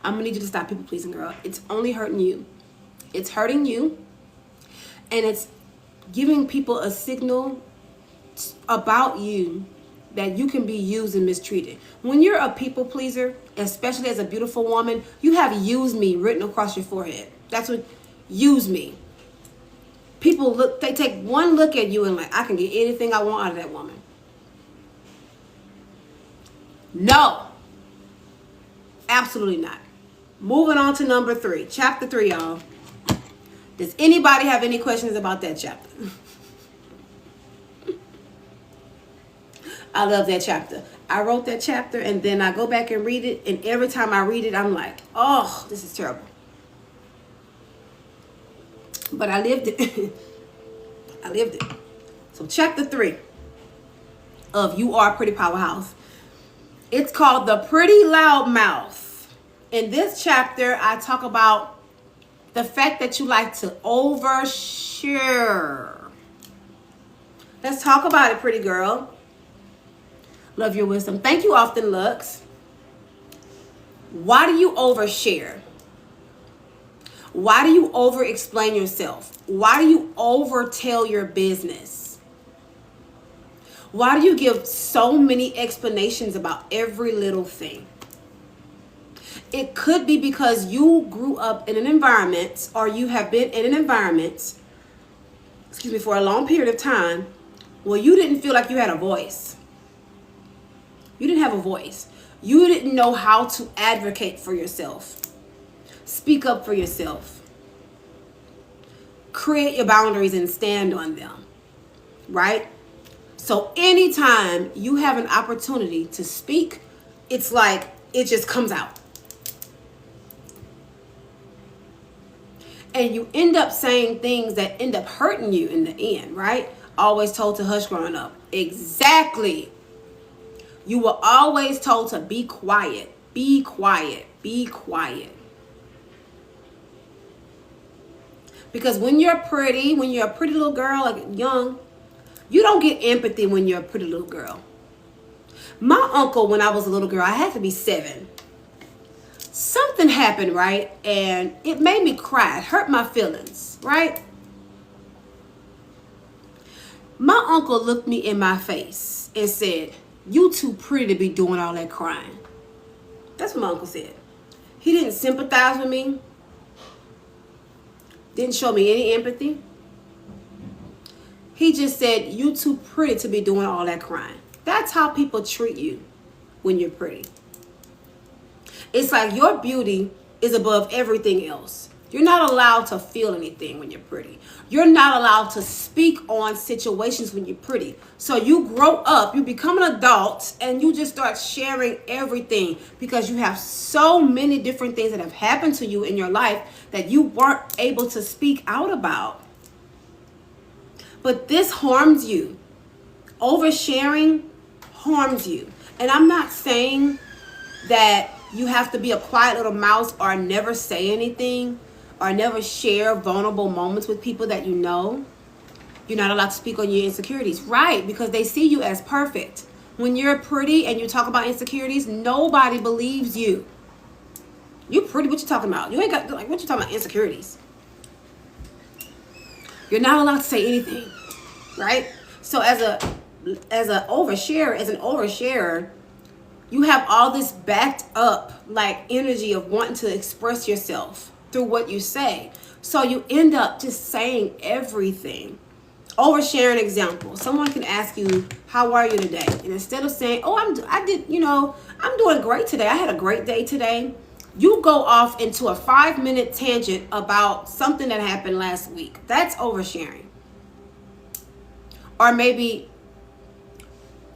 I'm going to need you to stop people pleasing, girl. It's only hurting you. It's hurting you. And it's giving people a signal about you that you can be used and mistreated. When you're a people pleaser, especially as a beautiful woman, you have "use me" written across your forehead. That's what "use me." People look, they take one look at you and like, I can get anything I want out of that woman. No. Absolutely not. Moving on to number 3. Chapter 3, y'all. Does anybody have any questions about that chapter? I love that chapter. I wrote that chapter and then I go back and read it. And every time I read it, I'm like, oh, this is terrible. But I lived it. I lived it. So chapter 3 of You Are a Pretty Powerhouse. It's called The Pretty Loud Mouth. In this chapter, I talk about the fact that you like to overshare. Let's talk about it, pretty girl. Love your wisdom. Thank you, Often Lux. Why do you overshare? Why do you over-explain yourself? Why do you over-tell your business? Why do you give so many explanations about every little thing? It could be because you grew up in an environment, or you have been in an environment, for a long period of time where you didn't feel like you had a voice. You didn't have a voice. You didn't know how to advocate for yourself. Speak up for yourself. Create your boundaries and stand on them. Right? So anytime you have an opportunity to speak, it's like it just comes out. And you end up saying things that end up hurting you in the end, right? Always told to hush growing up. Exactly. You were always told to be quiet, be quiet, be quiet. Because when you're a pretty little girl, like young, you don't get empathy when you're a pretty little girl. My uncle, when I was a little girl, I had to be 7. something happened, right? And it made me cry. It hurt my feelings, right? My uncle looked me in my face and said, "You too pretty to be doing all that crying." That's what my uncle said. He didn't sympathize with me. Didn't show me any empathy. He just said, "You too pretty to be doing all that crying." That's how people treat you when you're pretty. It's like your beauty is above everything else. You're not allowed to feel anything when you're pretty. You're not allowed to speak on situations when you're pretty. So you grow up, you become an adult, and you just start sharing everything because you have so many different things that have happened to you in your life that you weren't able to speak out about. But this harms you. Oversharing harms you. And I'm not saying that you have to be a quiet little mouse or never say anything or never share vulnerable moments with people that you know. You're not allowed to speak on your insecurities, right? Because they see you as perfect. When you're pretty and you talk about insecurities, nobody believes you. You pretty, what you talking about? You ain't got, like, what you talking about, insecurities? You're not allowed to say anything, right? So as an oversharer, you have all this backed up like energy of wanting to express yourself through what you say. So you end up just saying everything. Oversharing example. Someone can ask you, "How are you today?" And instead of saying, "Oh, I'm doing great today. I had a great day today." You go off into a 5-minute tangent about something that happened last week. That's oversharing. Or maybe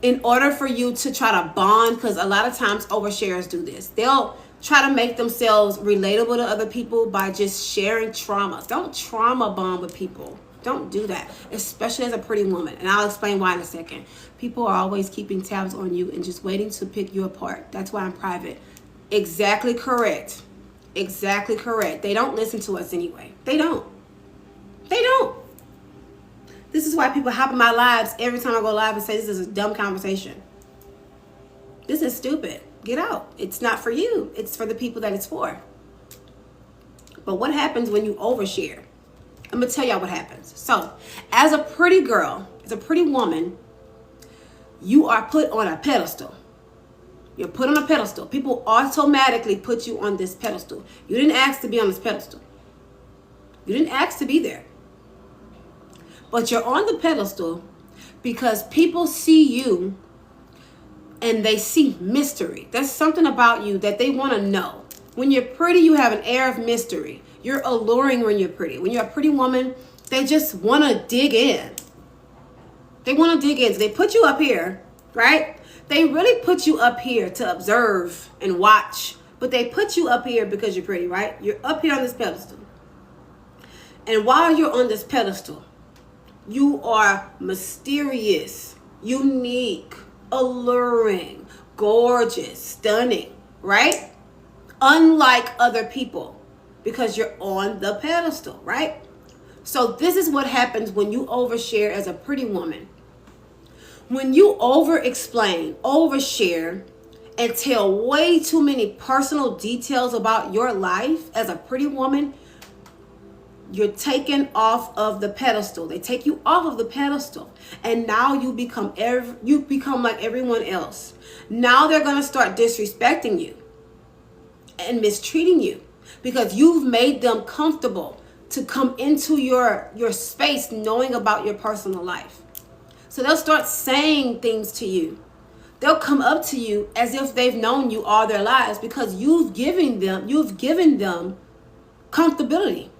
in order for you to try to bond, because a lot of times oversharers do this. They'll try to make themselves relatable to other people by just sharing traumas. Don't trauma bond with people. Don't do that, especially as a pretty woman. And I'll explain why in a second. People are always keeping tabs on you and just waiting to pick you apart. That's why I'm private. Exactly correct. Exactly correct. They don't listen to us anyway. They don't. They don't. This is why people hop in my lives every time I go live and say this is a dumb conversation. This is stupid. Get out. It's not for you. It's for the people that it's for. But what happens when you overshare? I'm going to tell y'all what happens. So, as a pretty girl, as a pretty woman, you are put on a pedestal. You're put on a pedestal. People automatically put you on this pedestal. You didn't ask to be on this pedestal. You didn't ask to be there. But you're on the pedestal because people see you and they see mystery. There's something about you that they want to know. When you're pretty, you have an air of mystery. You're alluring when you're pretty. When you're a pretty woman, they just want to dig in. They want to dig in. So they put you up here, right? They really put you up here to observe and watch. But they put you up here because you're pretty, right? You're up here on this pedestal. And while you're on this pedestal, you are mysterious, unique, alluring, gorgeous, stunning, right? Unlike other people, because you're on the pedestal, right? So this is what happens when you overshare as a pretty woman. When you over-explain, overshare, and tell way too many personal details about your life as a pretty woman, you're taken off of the pedestal. They take you off of the pedestal. And now you become like everyone else. Now they're going to start disrespecting you and mistreating you because you've made them comfortable to come into your space knowing about your personal life. So they'll start saying things to you. They'll come up to you as if they've known you all their lives because you've given them comfortability.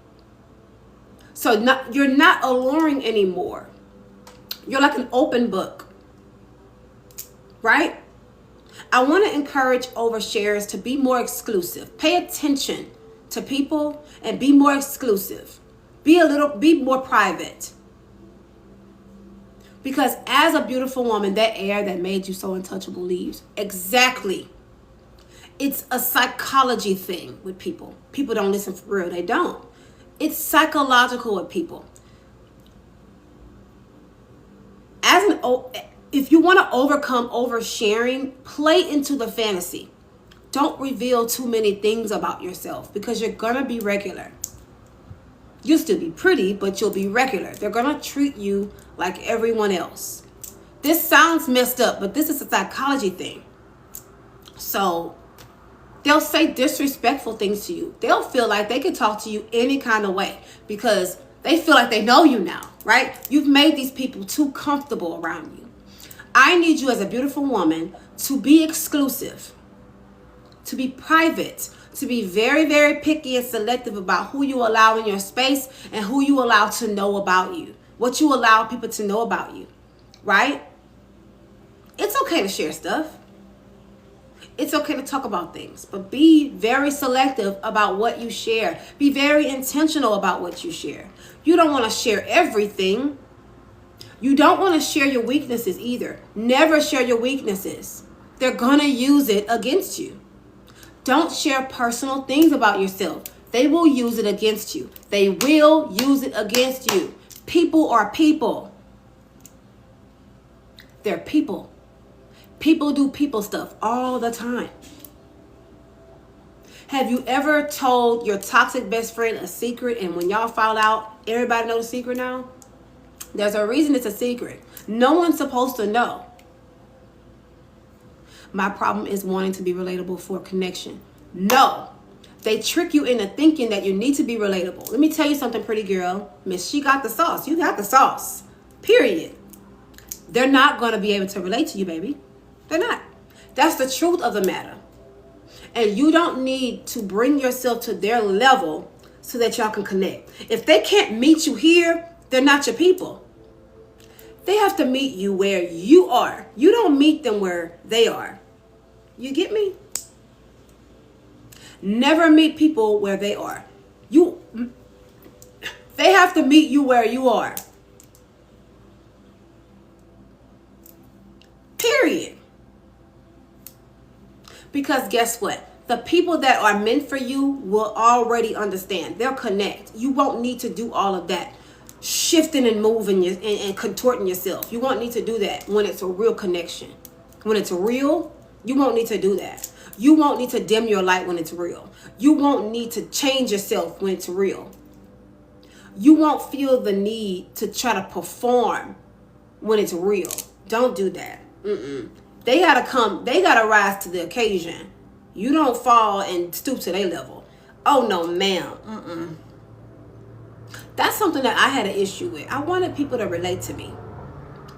So you're not alluring anymore. You're like an open book, right? I want to encourage oversharers to be more exclusive. Pay attention to people and be more exclusive. Be more private. Because as a beautiful woman, that air that made you so untouchable leaves. Exactly. It's a psychology thing with people. People don't listen for real. They don't. It's psychological with people. If you want to overcome oversharing, play into the fantasy. don't reveal too many things about yourself because you're going to be regular. You'll still be pretty, but you'll be regular. They're going to treat you like everyone else. This sounds messed up, but this is a psychology thing. So they'll say disrespectful things to you. They'll feel like they can talk to you any kind of way because they feel like they know you now, right? You've made these people too comfortable around you. I need you as a beautiful woman to be exclusive, to be private, to be very, very picky and selective about who you allow in your space and who you allow to know about you, what you allow people to know about you, right? It's okay to share stuff. It's okay to talk about things, but be very selective about what you share. Be very intentional about what you share. You don't want to share everything. You don't want to share your weaknesses either. Never share your weaknesses. They're going to use it against you. Don't share personal things about yourself. They will use it against you. They will use it against you. People are people. They're people. People do people stuff all the time. Have you ever told your toxic best friend a secret and when y'all fall out, everybody knows the secret now? There's a reason it's a secret. No one's supposed to know. My problem is wanting to be relatable for connection. No. They trick you into thinking that you need to be relatable. Let me tell you something, pretty girl. Miss, she got the sauce. You got the sauce. Period. They're not going to be able to relate to you, baby. They're not. That's the truth of the matter. And you don't need to bring yourself to their level so that y'all can connect. If they can't meet you here, they're not your people. They have to meet you where you are. You don't meet them where they are. You get me? Never meet people where they are. They have to meet you where you are. Period. Because guess what? The people that are meant for you will already understand. They'll connect. You won't need to do all of that shifting and moving and contorting yourself. You won't need to do that when it's a real connection. When it's real, you won't need to do that. You won't need to dim your light when it's real. You won't need to change yourself when it's real. You won't feel the need to try to perform when it's real. Don't do that. They gotta rise to the occasion. You don't fall and stoop to their level. Oh no, ma'am. That's something that I had an issue with. I wanted people to relate to me.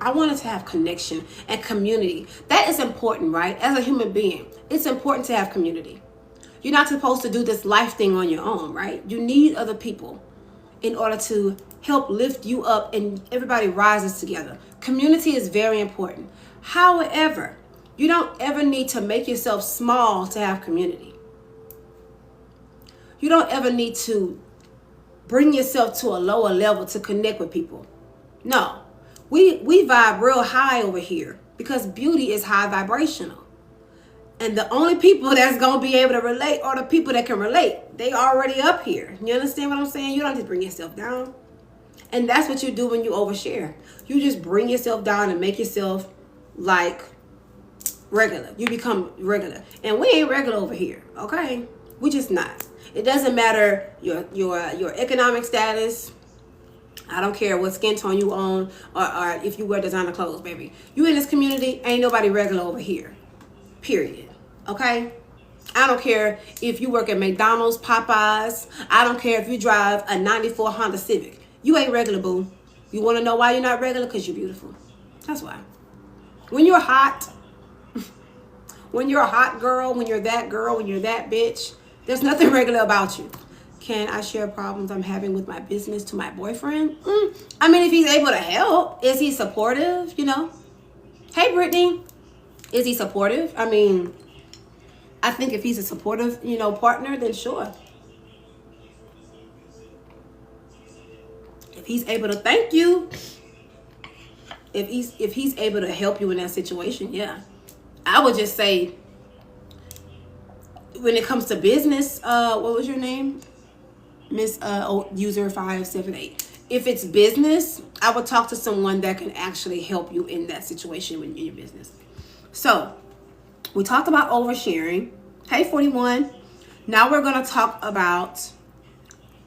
I wanted to have connection and community. That is important, right? As a human being, it's important to have community. You're not supposed to do this life thing on your own, right? You need other people in order to help lift you up and everybody rises together. Community is very important. However, you don't ever need to make yourself small to have community. You don't ever need to bring yourself to a lower level to connect with people. No, we vibe real high over here because beauty is high vibrational. And the only people that's going to be able to relate are the people that can relate. They already up here. You understand what I'm saying? You don't have to bring yourself down. And that's what you do when you overshare. You just bring yourself down and make yourself like regular. You become regular. And we ain't regular over here, okay? We just not. It doesn't matter your economic status. I don't care what skin tone you own or if you wear designer clothes, baby. You in this community, ain't nobody regular over here. Period. Okay? I don't care if you work at McDonald's, Popeyes. I don't care if you drive a 94 Honda Civic. You ain't regular, boo. You want to know why you're not regular? Because you're beautiful. That's why. When you're hot, when you're a hot girl, when you're that bitch, there's nothing regular about you. Can I share problems I'm having with my business to my boyfriend? I mean, if he's able to help, is he supportive? You know? Hey, Brittany. Is he supportive? I mean, I think if he's a supportive, partner, then sure. If he's able to thank you, if he's able to help you in that situation, yeah. I would just say, when it comes to business, what was your name? Miss User 578. If it's business, I would talk to someone that can actually help you in that situation in your business. So, we talked about oversharing. Hey, 41. Now we're going to talk about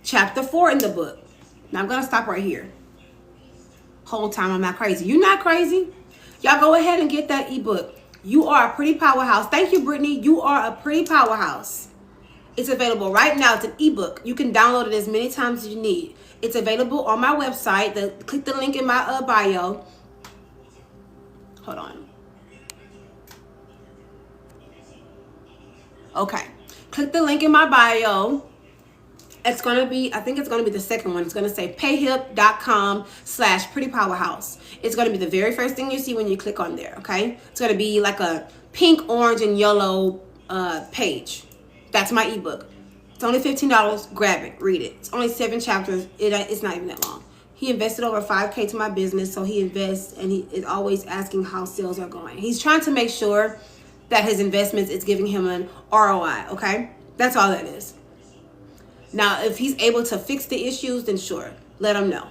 chapter 4 in the book. Now I'm going to stop right here. Whole time I'm not crazy. You're not crazy? Y'all go ahead and get that ebook. You are a pretty powerhouse. Thank you, Brittany. You are a pretty powerhouse. It's available right now. It's an ebook. You can download it as many times as you need. It's available on my website. Click the link in my bio. Hold on. Okay. Click the link in my bio. It's going to be, I think it's going to be the second one. It's going to say payhip.com/prettypowerhouse. It's going to be the very first thing you see when you click on there, okay? It's going to be like a pink, orange, and yellow page. That's my ebook. It's only $15. Grab it. Read it. It's only 7 chapters. It's not even that long. He invested over $5,000 to my business, so he invests, and he is always asking how sales are going. He's trying to make sure that his investments is giving him an ROI, okay? That's all that is. Now, if he's able to fix the issues, then sure, let him know.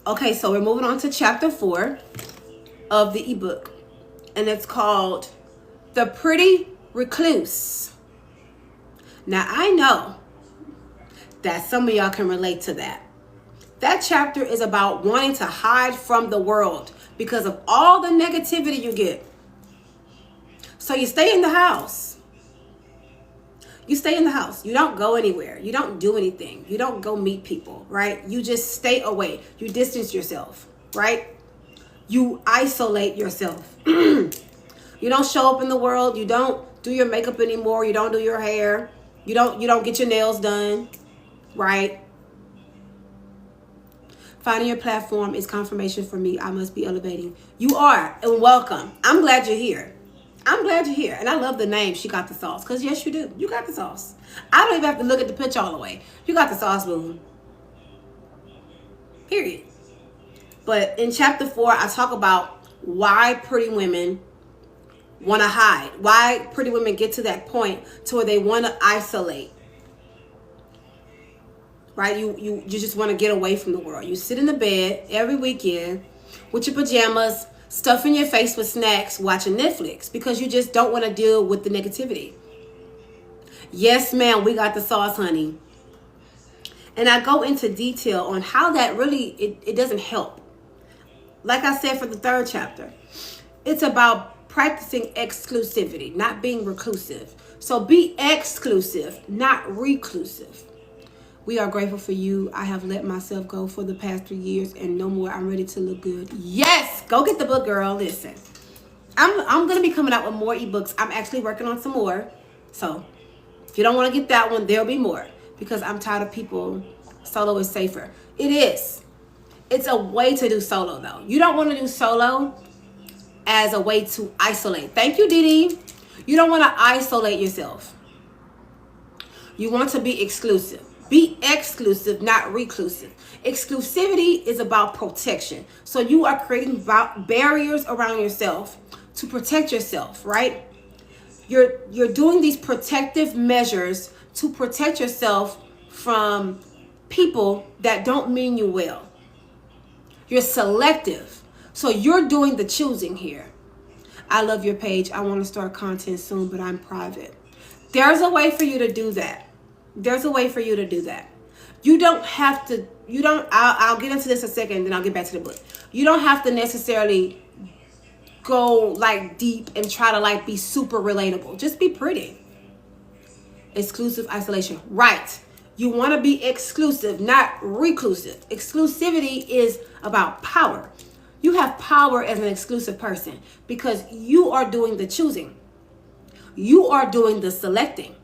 Okay, so we're moving on to chapter 4 of the ebook, and it's called The Pretty Recluse. Now, I know that some of y'all can relate to that. That chapter is about wanting to hide from the world because of all the negativity you get. So you stay in the house. You stay in the house. You don't go anywhere. You don't do anything. You don't go meet people, right? You just stay away. You distance yourself, right? You isolate yourself. You don't show up in the world. You don't do your makeup anymore. You don't do your hair. You don't get your nails done, right? Finding your platform is confirmation for me. I must be elevating. You are, and welcome. I'm glad you're here. I'm glad you're here. And I love the name, She Got the Sauce. Because yes, you do. You got the sauce. I don't even have to look at the picture all the way. You got the sauce, boo. Period. But in chapter 4, I talk about why pretty women want to hide. Why pretty women get to that point to where they want to isolate. Right? You just want to get away from the world. You sit in the bed every weekend with your pajamas, stuffing your face with snacks, watching Netflix because you just don't want to deal with the negativity. Yes, ma'am, we got the sauce, honey. And I go into detail on how that really, it doesn't help. Like I said for the 3rd chapter, it's about practicing exclusivity, not being reclusive. So be exclusive, not reclusive. We are grateful for you. I have let myself go for the past 3 years and no more. I'm ready to look good. Yes, go get the book, girl. Listen, I'm going to be coming out with more ebooks. I'm actually working on some more. So if you don't want to get that one, there'll be more because I'm tired of people. Solo is safer. It is. It's a way to do solo, though. You don't want to do solo as a way to isolate. Thank you, Didi. You don't want to isolate yourself. You want to be exclusive. Be exclusive, not reclusive. Exclusivity is about protection. So you are creating barriers around yourself to protect yourself, right? You're doing these protective measures to protect yourself from people that don't mean you well. You're selective. So you're doing the choosing here. I love your page. I want to start content soon, but I'm private. There's a way for you to do that. There's a way for you to do that. You don't have to, I'll get into this in a second, then I'll get back to the book. You don't have to necessarily go like deep and try to like be super relatable. Just be pretty. Exclusive isolation. Right. You want to be exclusive, not reclusive. Exclusivity is about power. You have power as an exclusive person because you are doing the choosing. You are doing the selecting.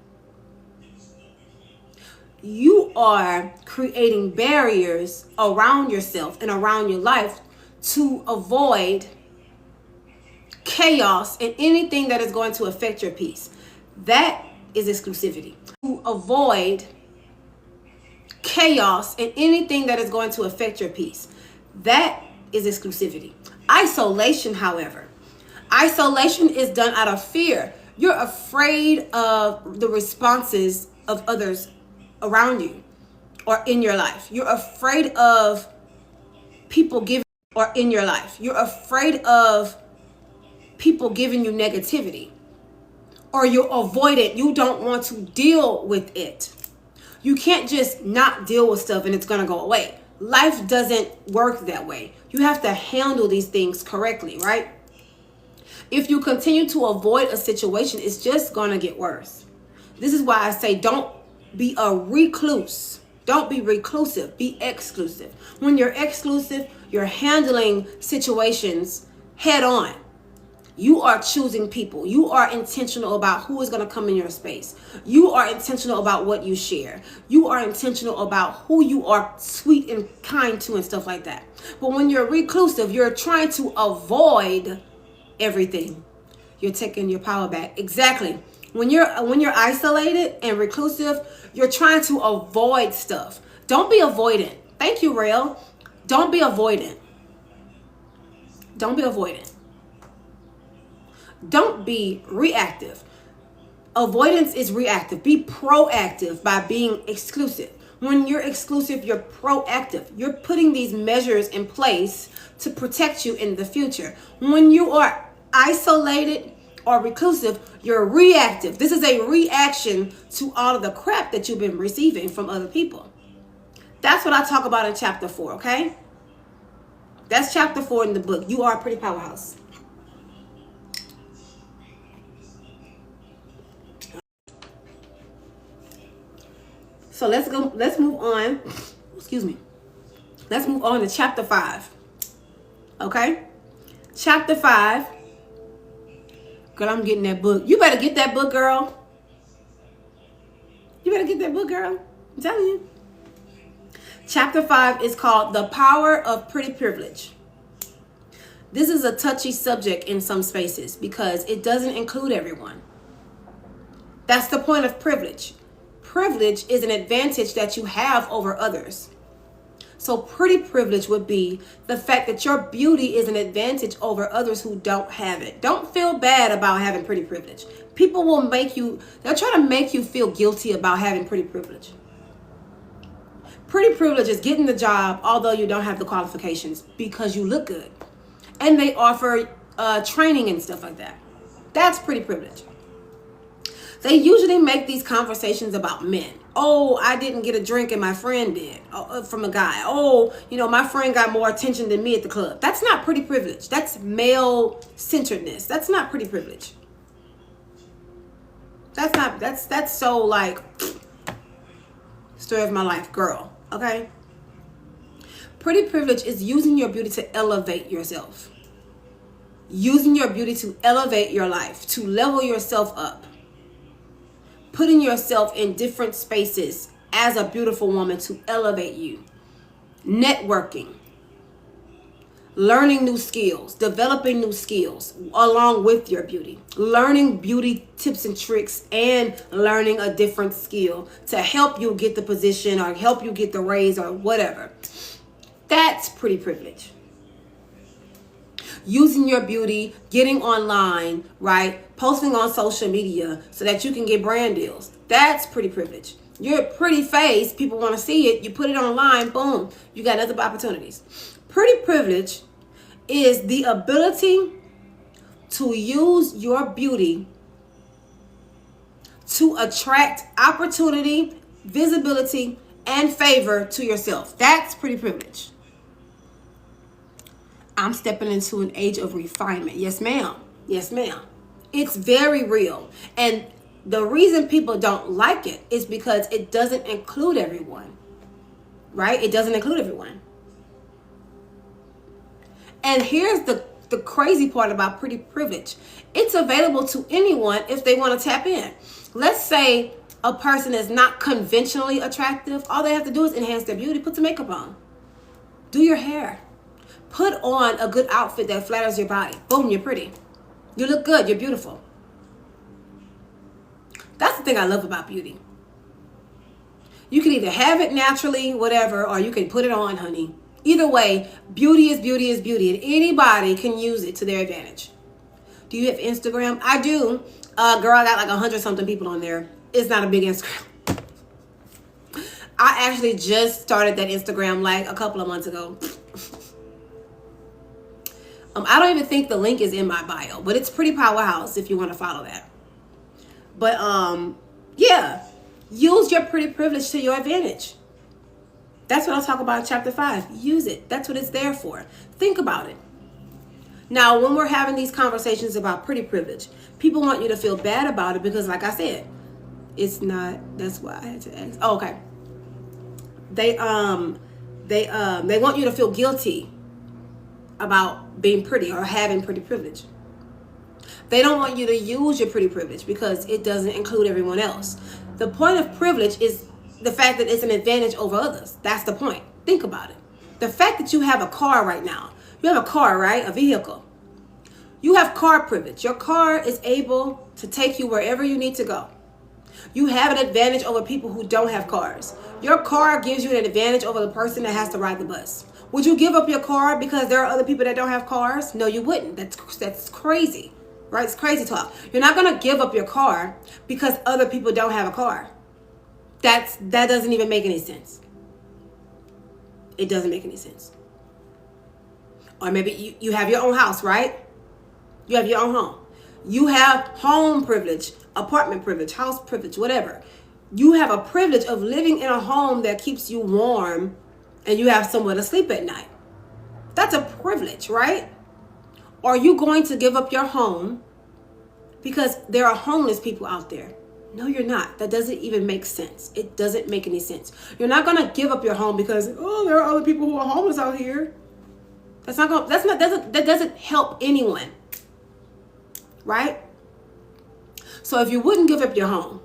You are creating barriers around yourself and around your life to avoid chaos and anything that is going to affect your peace. That is exclusivity. To avoid chaos and anything that is going to affect your peace. That is exclusivity. Isolation, however, isolation is done out of fear. You're afraid of the responses of others around you or in your life. You're afraid of people giving or in your life. You're afraid of people giving you negativity. or you avoid it. You don't want to deal with it. You can't just not deal with stuff and it's going to go away. Life doesn't work that way. You have to handle these things correctly, right? If you continue to avoid a situation, it's just going to get worse. This is why I say don't be a recluse. Don't be reclusive. Be exclusive. When you're exclusive, you're handling situations head on. You are choosing people. You are intentional about who is going to come in your space. You are intentional about what you share. You are intentional about who you are sweet and kind to and stuff like that. But when you're reclusive, you're trying to avoid everything. You're taking your power back. Exactly. When you're isolated and reclusive, you're trying to avoid stuff. Don't be avoidant. Thank you, Rail. Don't be avoidant. Don't be avoidant. Don't be reactive. Avoidance is reactive. Be proactive by being exclusive. When you're exclusive, you're proactive. You're putting these measures in place to protect you in the future. When you are isolated or reclusive, you're reactive. This is a reaction to all of the crap that you've been receiving from other people. That's what I talk about in chapter 4, okay? That's chapter 4 in the book. You Are a Pretty Powerhouse. So let's move on. Excuse me. Let's move on to chapter 5. Okay? Chapter 5. Girl, I'm getting that book. You better get that book, girl. You better get that book, girl. I'm telling you. Chapter 5 is called The Power of Pretty Privilege. This is a touchy subject in some spaces because it doesn't include everyone. That's the point of privilege. Privilege is an advantage that you have over others. So pretty privilege would be the fact that your beauty is an advantage over others who don't have it. Don't feel bad about having pretty privilege. People will they'll try to make you feel guilty about having pretty privilege. Pretty privilege is getting the job although you don't have the qualifications because you look good. And they offer training and stuff like that. That's pretty privilege. They usually make these conversations about men. Oh, I didn't get a drink and my friend did from a guy. Oh, my friend got more attention than me at the club. That's not pretty privilege. That's male centeredness. That's not pretty privilege. That's so like story of my life, girl. Okay. Pretty privilege is using your beauty to elevate yourself. Using your beauty to elevate your life, to level yourself up. Putting yourself in different spaces as a beautiful woman to elevate you. Networking. Learning new skills. Developing new skills along with your beauty. Learning beauty tips and tricks and learning a different skill to help you get the position or help you get the raise or whatever. That's pretty privilege. Using your beauty, getting online, right? Posting on social media so that you can get brand deals. That's pretty privilege. You're a pretty face. People want to see it. You put it online. Boom. You got other opportunities. Pretty privilege is the ability to use your beauty to attract opportunity, visibility, and favor to yourself. That's pretty privilege. I'm stepping into an age of refinement. Yes, ma'am. Yes, ma'am. It's very real. And the reason people don't like it is because it doesn't include everyone. Right? It doesn't include everyone. And here's the crazy part about pretty privilege. It's available to anyone if they want to tap in. Let's say a person is not conventionally attractive. All they have to do is enhance their beauty. Put some makeup on. Do your hair. Put on a good outfit that flatters your body. Boom, you're pretty. You look good. You're beautiful. That's the thing I love about beauty. You can either have it naturally, whatever, or you can put it on, honey. Either way, beauty is beauty is beauty, and anybody can use it to their advantage. Do you have Instagram? I do. Girl, I got like 100-something people on there. It's not a big Instagram. I actually just started that Instagram like a couple of months ago. I don't even think the link is in my bio, but it's Pretty Powerhouse if you want to follow that. But yeah, use your pretty privilege to your advantage. That's what I'll talk about in chapter 5. Use it. That's what it's there for. Think about it. Now, when we're having these conversations about pretty privilege, people want you to feel bad about it because, like I said, it's not. That's why I had to ask. Oh, okay. They want you to feel guilty about being pretty or having pretty privilege. They don't want you to use your pretty privilege because it doesn't include everyone else. The point of privilege is the fact that it's an advantage over others. That's the point. Think about it. The fact that you have a car right now. You have a car, right? A vehicle. You have car privilege. Your car is able to take you wherever you need to go. You have an advantage over people who don't have cars. Your car gives you an advantage over the person that has to ride the bus. Would you give up your car because there are other people that don't have cars? No, you wouldn't. That's crazy, right? It's crazy talk. You're not going to give up your car because other people don't have a car. That doesn't even make any sense. It doesn't make any sense. Or maybe you have your own house, right? You have your own home. You have home privilege, apartment privilege, house privilege, whatever. You have a privilege of living in a home that keeps you warm and you have somewhere to sleep at night. That's a privilege, right? Are you going to give up your home because there are homeless people out there? No, you're not. That doesn't even make sense. It doesn't make any sense. You're not going to give up your home because, oh, there are other people who are homeless out here. That doesn't help anyone. Right? So if you wouldn't give up your home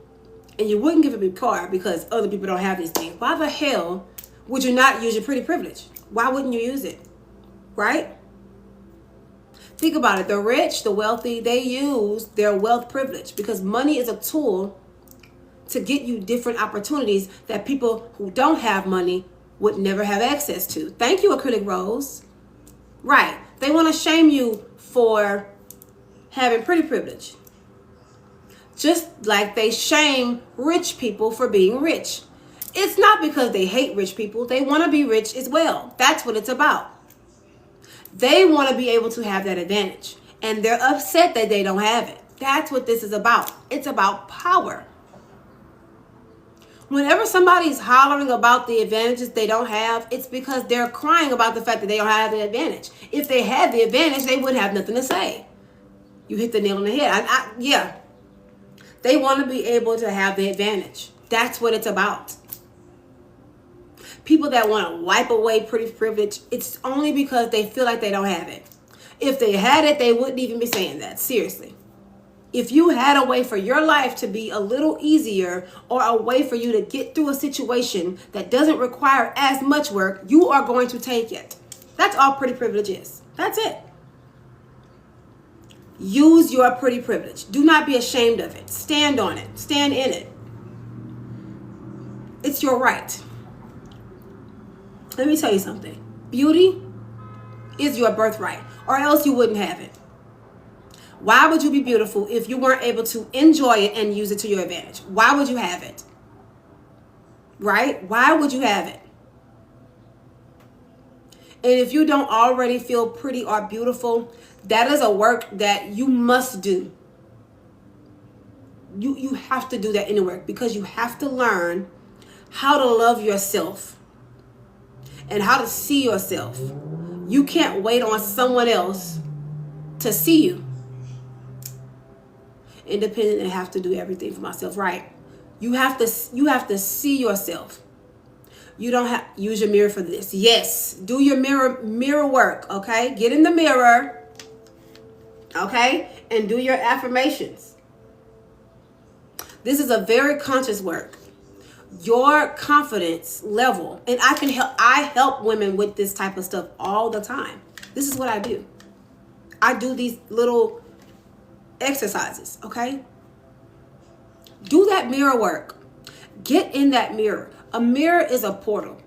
and you wouldn't give up your car because other people don't have these things, why the hell would you not use your pretty privilege? Why wouldn't you use it? Right? Think about it. The rich, the wealthy, they use their wealth privilege because money is a tool to get you different opportunities that people who don't have money would never have access to. Thank you, Acrylic Rose. Right. They want to shame you for having pretty privilege. Just like they shame rich people for being rich. It's not because they hate rich people. They want to be rich as well. That's what it's about. They want to be able to have that advantage. And they're upset that they don't have it. That's what this is about. It's about power. Whenever somebody's hollering about the advantages they don't have, it's because they're crying about the fact that they don't have the advantage. If they had the advantage, they wouldn't have nothing to say. You hit the nail on the head. Yeah. They want to be able to have the advantage. That's what it's about. People that want to wipe away pretty privilege, it's only because they feel like they don't have it. If they had it, they wouldn't even be saying that. Seriously. If you had a way for your life to be a little easier or a way for you to get through a situation that doesn't require as much work, you are going to take it. That's all pretty privilege is. That's it. Use your pretty privilege. Do not be ashamed of it. Stand on it. Stand in it. It's your right. Let me tell you something. Beauty is your birthright, or else you wouldn't have it. Why would you be beautiful if you weren't able to enjoy it and use it to your advantage? Why would you have it? Right? Why would you have it? And if you don't already feel pretty or beautiful, that is a work that you must do. You have to do that inner work because you have to learn how to love yourself and how to see yourself. You can't wait on someone else to see you. Independent and have to do everything for myself, right? You have to see yourself. You don't have use your mirror for this. Yes, do your mirror work, okay? Get in the mirror, okay? And do your affirmations. This is a very conscious work. Your confidence level, and I help women with this type of stuff all the time. This is what I do. I do these little exercises, okay? Do that mirror work. Get in that mirror. A mirror is a portal.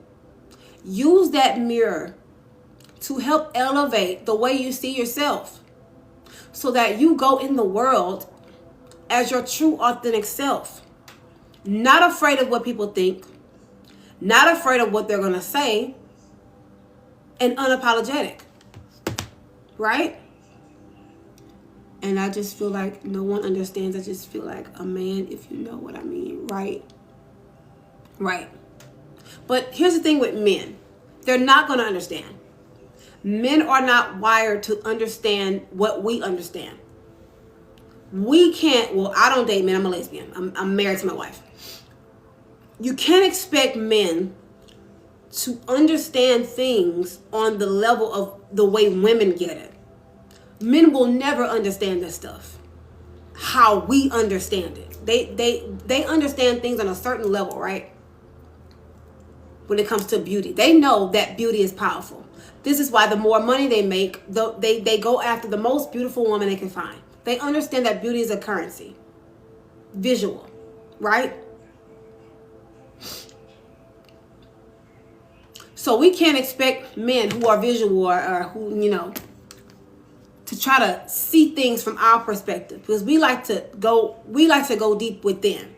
Use that mirror to help elevate the way you see yourself so that you go in the world as your true, authentic self. Not afraid of what people think, not afraid of what they're going to say, and unapologetic. Right? And I just feel like no one understands. I just feel like a man, if you know what I mean, right? Right. But here's the thing with men. They're not going to understand. Men are not wired to understand what we understand. We can't, well, I don't date men. I'm a lesbian. I'm married to my wife. You can't expect men to understand things on the level of the way women get it. Men will never understand this stuff how we understand it. They understand things on a certain level, right? When it comes to beauty, they know that beauty is powerful. This is why the more money they make, they go after the most beautiful woman they can find. They understand that beauty is a currency, visual, right? So we can't expect men who are visual or who, you know, to try to see things from our perspective, because we like to go deep within.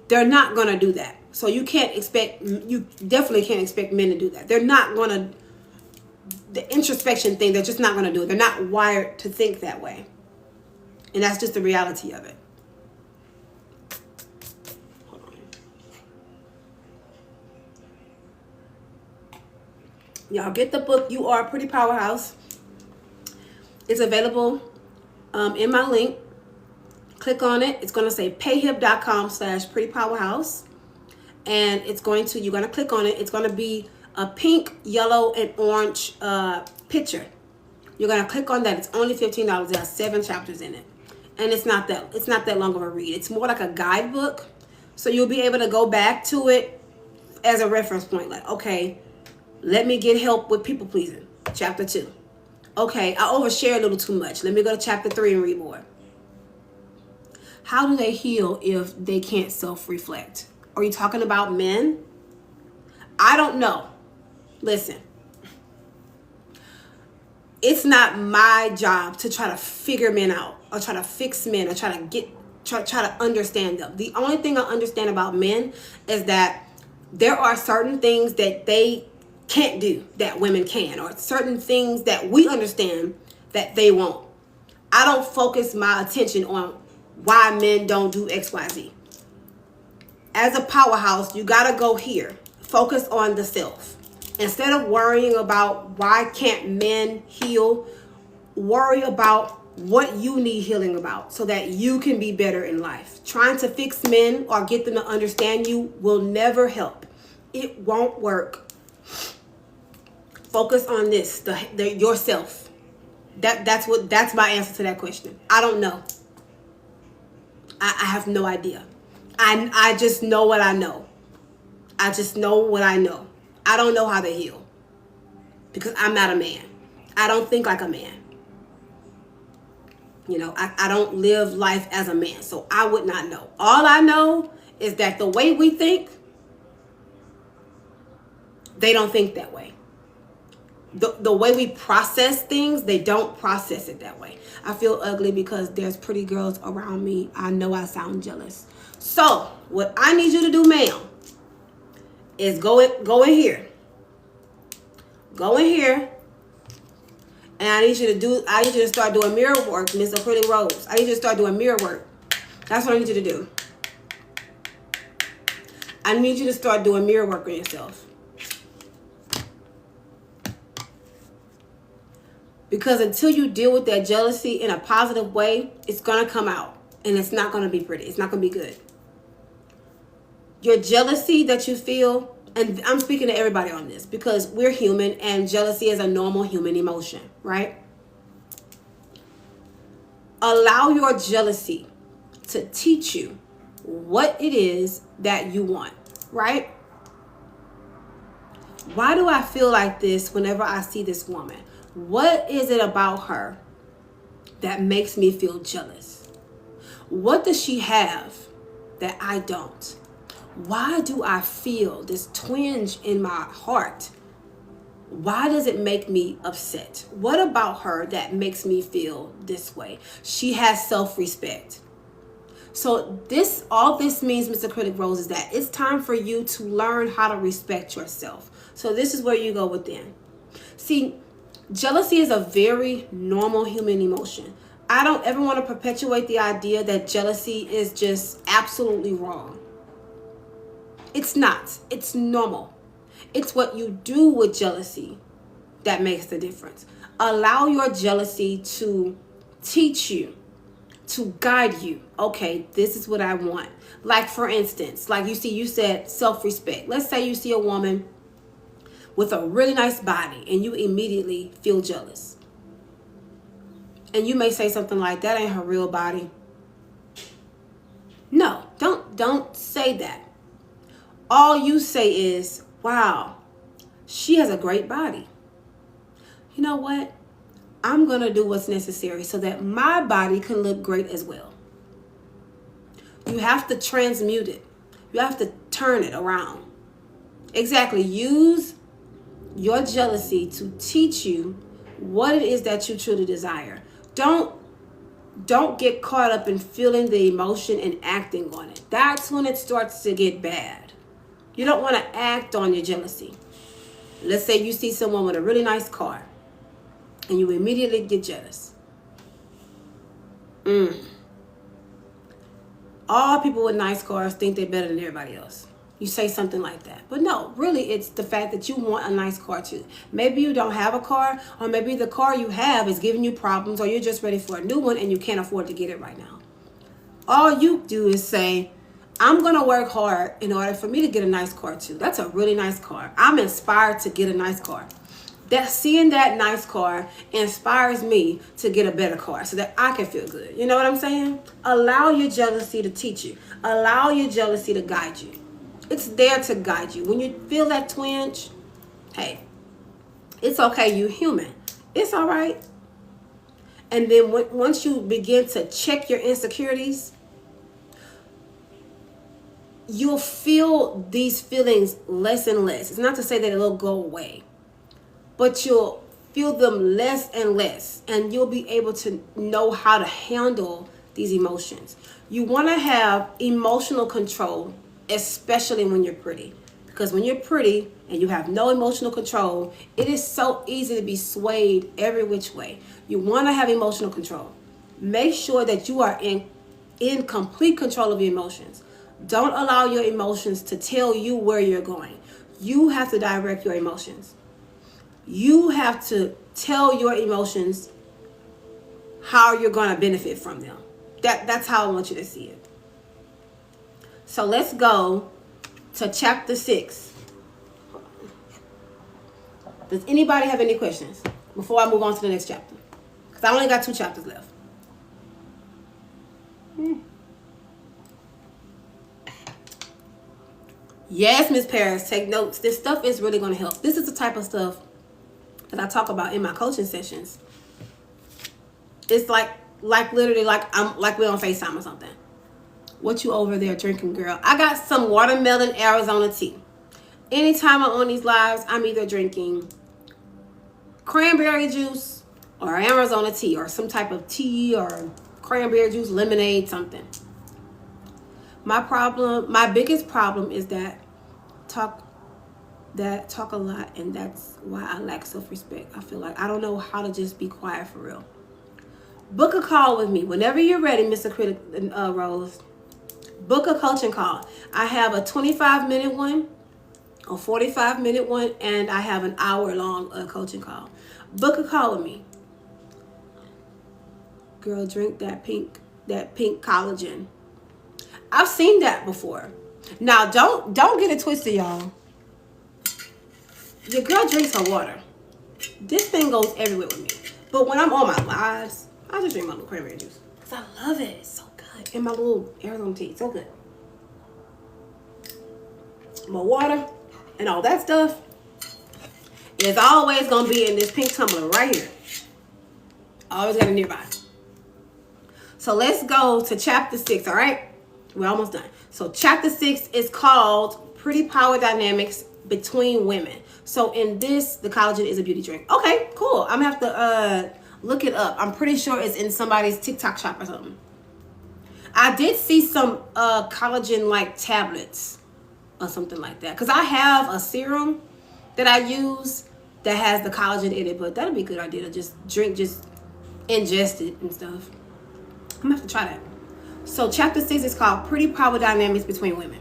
They're not going to do that. So you definitely can't expect men to do that. They're not going to, the introspection thing, they're just not going to do it. They're not wired to think that way. And that's just the reality of it. Hold on. Y'all get the book, You Are a Pretty Powerhouse. It's available in my link. Click on it. It's going to say payhip.com/prettypowerhouse. And you're going to click on it. It's going to be a pink, yellow, and orange picture. You're going to click on that. It's only $15. It has 7 chapters in it. And it's not that long of a read. It's more like a guidebook. So you'll be able to go back to it as a reference point. Like, okay, let me get help with people pleasing. Chapter 2. Okay, I overshare a little too much. Let me go to chapter 3 and read more. How do they heal if they can't self-reflect? Are you talking about men? I don't know. Listen. It's not my job to try to figure men out or try to fix men or try to understand them. The only thing I understand about men is that there are certain things that they can't do that women can, or certain things that we understand that they won't. I don't focus my attention on why men don't do XYZ. As a powerhouse, you gotta go here. Focus on the self. Instead of worrying about why can't men heal, worry about what you need healing about so that you can be better in life. Trying to fix men or get them to understand you will never help. It won't work. Focus on this, yourself. That's my answer to that question. I don't know. I have no idea. I just know what I know. I just know what I know. I don't know how to heal because I'm not a man. I don't think like a man. You know, I don't live life as a man, so I would not know. All I know is that the way we think, they don't think that way. The way we process things, they don't process it that way. I feel ugly because there's pretty girls around me. I know I sound jealous. So what I need you to do, ma'am, is go in here. Go in here. And I need you to start doing mirror work, Miss Pretty Rose. I need you to start doing mirror work. That's what I need you to do. I need you to start doing mirror work on yourself. Because until you deal with that jealousy in a positive way, it's going to come out. And it's not going to be pretty. It's not going to be good. Your jealousy that you feel, and I'm speaking to everybody on this because we're human and jealousy is a normal human emotion, right? Allow your jealousy to teach you what it is that you want, right? Why do I feel like this whenever I see this woman? What is it about her that makes me feel jealous? What does she have that I don't? Why do I feel this twinge in my heart? Why does it make me upset? What about her that makes me feel this way? She has self-respect. So all this means, Mr. Critic Rose, is that it's time for you to learn how to respect yourself. So this is where you go within. See, jealousy is a very normal human emotion. I don't ever want to perpetuate the idea that jealousy is just absolutely wrong. It's not. It's normal. It's what you do with jealousy that makes the difference. Allow your jealousy to teach you, to guide you. Okay, this is what I want. Like, for instance, like you said self-respect. Let's say you see a woman with a really nice body and you immediately feel jealous. And you may say something like, that ain't her real body. No, don't say that. All you say is, wow, she has a great body. You know what? I'm going to do what's necessary so that my body can look great as well. You have to transmute it. You have to turn it around. Exactly. Use your jealousy to teach you what it is that you truly desire. Don't get caught up in feeling the emotion and acting on it. That's when it starts to get bad. You don't want to act on your jealousy. Let's say you see someone with a really nice car and you immediately get jealous. All people with nice cars think they're better than everybody else. You say something like that. But no, really, it's the fact that you want a nice car too. Maybe you don't have a car, or maybe the car you have is giving you problems, or you're just ready for a new one and you can't afford to get it right now. All you do is say, I'm going to work hard in order for me to get a nice car too. That's a really nice car. I'm inspired to get a nice car. That seeing that nice car inspires me to get a better car so that I can feel good. You know what I'm saying? Allow your jealousy to teach you. Allow your jealousy to guide you. It's there to guide you. When you feel that twinge, hey, it's okay. You're human. It's all right. And then once you begin to check your insecurities, you'll feel these feelings less and less. It's not to say that it'll go away, but you'll feel them less and less, and you'll be able to know how to handle these emotions. You want to have emotional control, especially when you're pretty. Because when you're pretty and you have no emotional control, it is so easy to be swayed every which way. You want to have emotional control. Make sure that you are in complete control of your emotions. Don't allow your emotions to tell you where you're going. You have to direct your emotions. You have to tell your emotions how you're going to benefit from them. That's how I want you to see it. So let's go to chapter 6. Does anybody have any questions before I move on to the next chapter? Because I only got 2 chapters left. Yes, Miss Paris, take notes. This stuff is really going to help. This is the type of stuff that I talk about in my coaching sessions. It's like literally like we're on FaceTime or something. What you over there drinking, girl? I got some watermelon Arizona tea. Anytime I'm on these lives, I'm either drinking cranberry juice or Arizona tea or some type of tea or cranberry juice, lemonade, something. My biggest problem is that talk a lot, and that's why I lack self-respect. I feel like I don't know how to just be quiet for real. Book a call with me whenever you're ready, Mr. Critic Rose. Book a coaching call. I have a 25-minute one, a 45-minute one, and I have an hour-long coaching call. Book a call with me. Girl, drink that pink collagen. I've seen that before. Now, don't get it twisted, y'all. Your girl drinks her water. This thing goes everywhere with me. But when I'm on my lives, I just drink my little cranberry juice. Because I love it. It's so good. And my little Arizona tea. So good. My water and all that stuff is always going to be in this pink tumbler right here. I always got it nearby. So let's go to chapter 6, all right? We're almost done. So chapter 6 is called Pretty Power Dynamics Between Women. So in this, the collagen is a beauty drink. Okay, cool. I'm going to have to look it up. I'm pretty sure it's in somebody's TikTok shop or something. I did see some collagen-like tablets or something like that. Because I have a serum that I use that has the collagen in it. But that'd be a good idea to just drink just ingest it and stuff. I'm gonna have to try that. So chapter 6 is called Pretty Power Dynamics Between Women.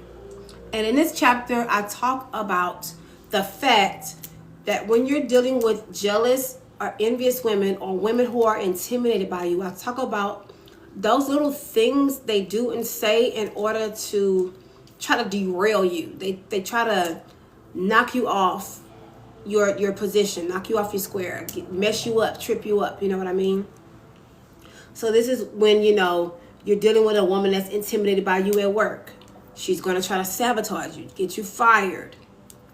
And in this chapter, I talk about the fact that when you're dealing with jealous or envious women or women who are intimidated by you, I talk about those little things they do and say in order to try to derail you. They try to knock you off your position, knock you off your square, mess you up, trip you up. You know what I mean? So this is when, you're dealing with a woman that's intimidated by you at work. She's going to try to sabotage you, get you fired,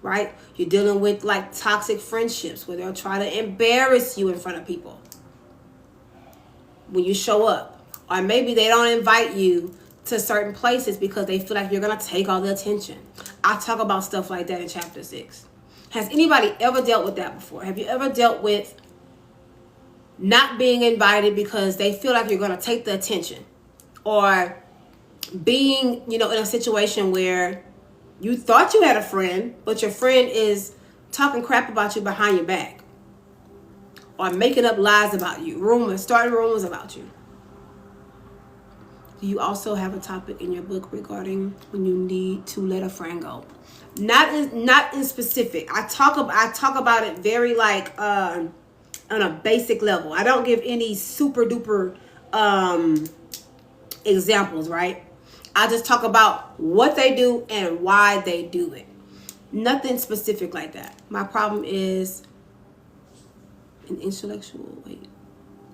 right? You're dealing with like toxic friendships where they'll try to embarrass you in front of people when you show up. Or maybe they don't invite you to certain places because they feel like you're going to take all the attention. I talk about stuff like that in chapter 6. Has anybody ever dealt with that before? Have you ever dealt with not being invited because they feel like you're going to take the attention? Or being, in a situation where you thought you had a friend, but your friend is talking crap about you behind your back. Or making up lies about you, starting rumors about you. Do you also have a topic in your book regarding when you need to let a friend go? Not in specific. I talk about it very like on a basic level. I don't give any super duper examples, right? I just talk about what they do and why they do it. Nothing specific like that. My problem is an intellectual. Wait.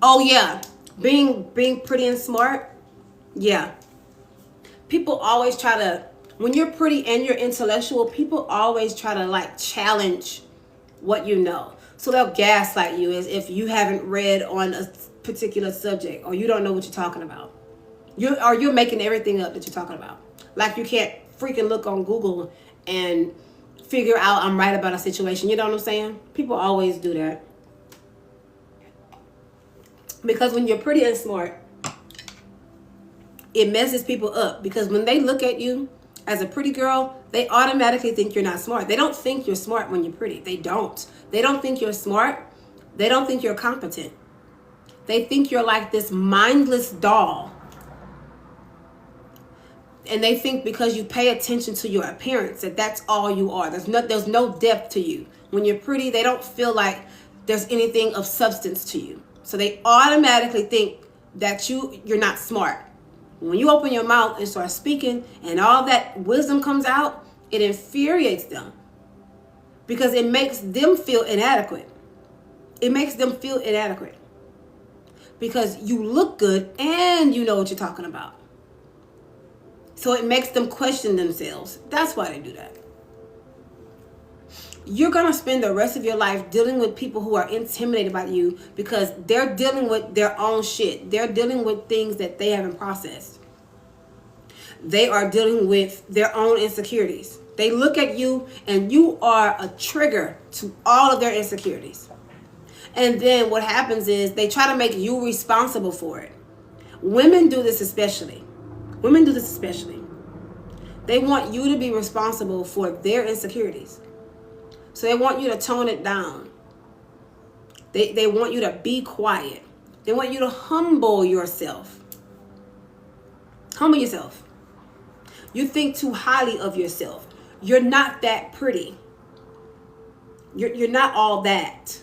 Oh yeah, being pretty and smart. Yeah. People always try to, when you're pretty and you're intellectual, people always try to like challenge what you know. So they'll gaslight you as if you haven't read on a particular subject or you don't know what you're talking about. You're making everything up that you're talking about. Like you can't freaking look on Google and figure out I'm right about a situation. You know what I'm saying? People always do that. Because when you're pretty and smart, it messes people up. Because when they look at you as a pretty girl, they automatically think you're not smart. They don't think you're smart when you're pretty. They don't. They don't think you're smart. They don't think you're competent. They think you're like this mindless doll. And they think because you pay attention to your appearance that that's all you are. There's no depth to you. When you're pretty, they don't feel like there's anything of substance to you. So they automatically think that you're not smart. When you open your mouth and start speaking and all that wisdom comes out, it infuriates them. Because it makes them feel inadequate. It makes them feel inadequate. Because you look good and you know what you're talking about. So it makes them question themselves. That's why they do that. You're going to spend the rest of your life dealing with people who are intimidated by you because they're dealing with their own shit. They're dealing with things that they haven't processed. They are dealing with their own insecurities. They look at you and you are a trigger to all of their insecurities. And then what happens is they try to make you responsible for it. Women do this especially. They want you to be responsible for their insecurities. So they want you to tone it down. They want you to be quiet. They want you to humble yourself. Humble yourself. You think too highly of yourself. You're not that pretty. You're not all that.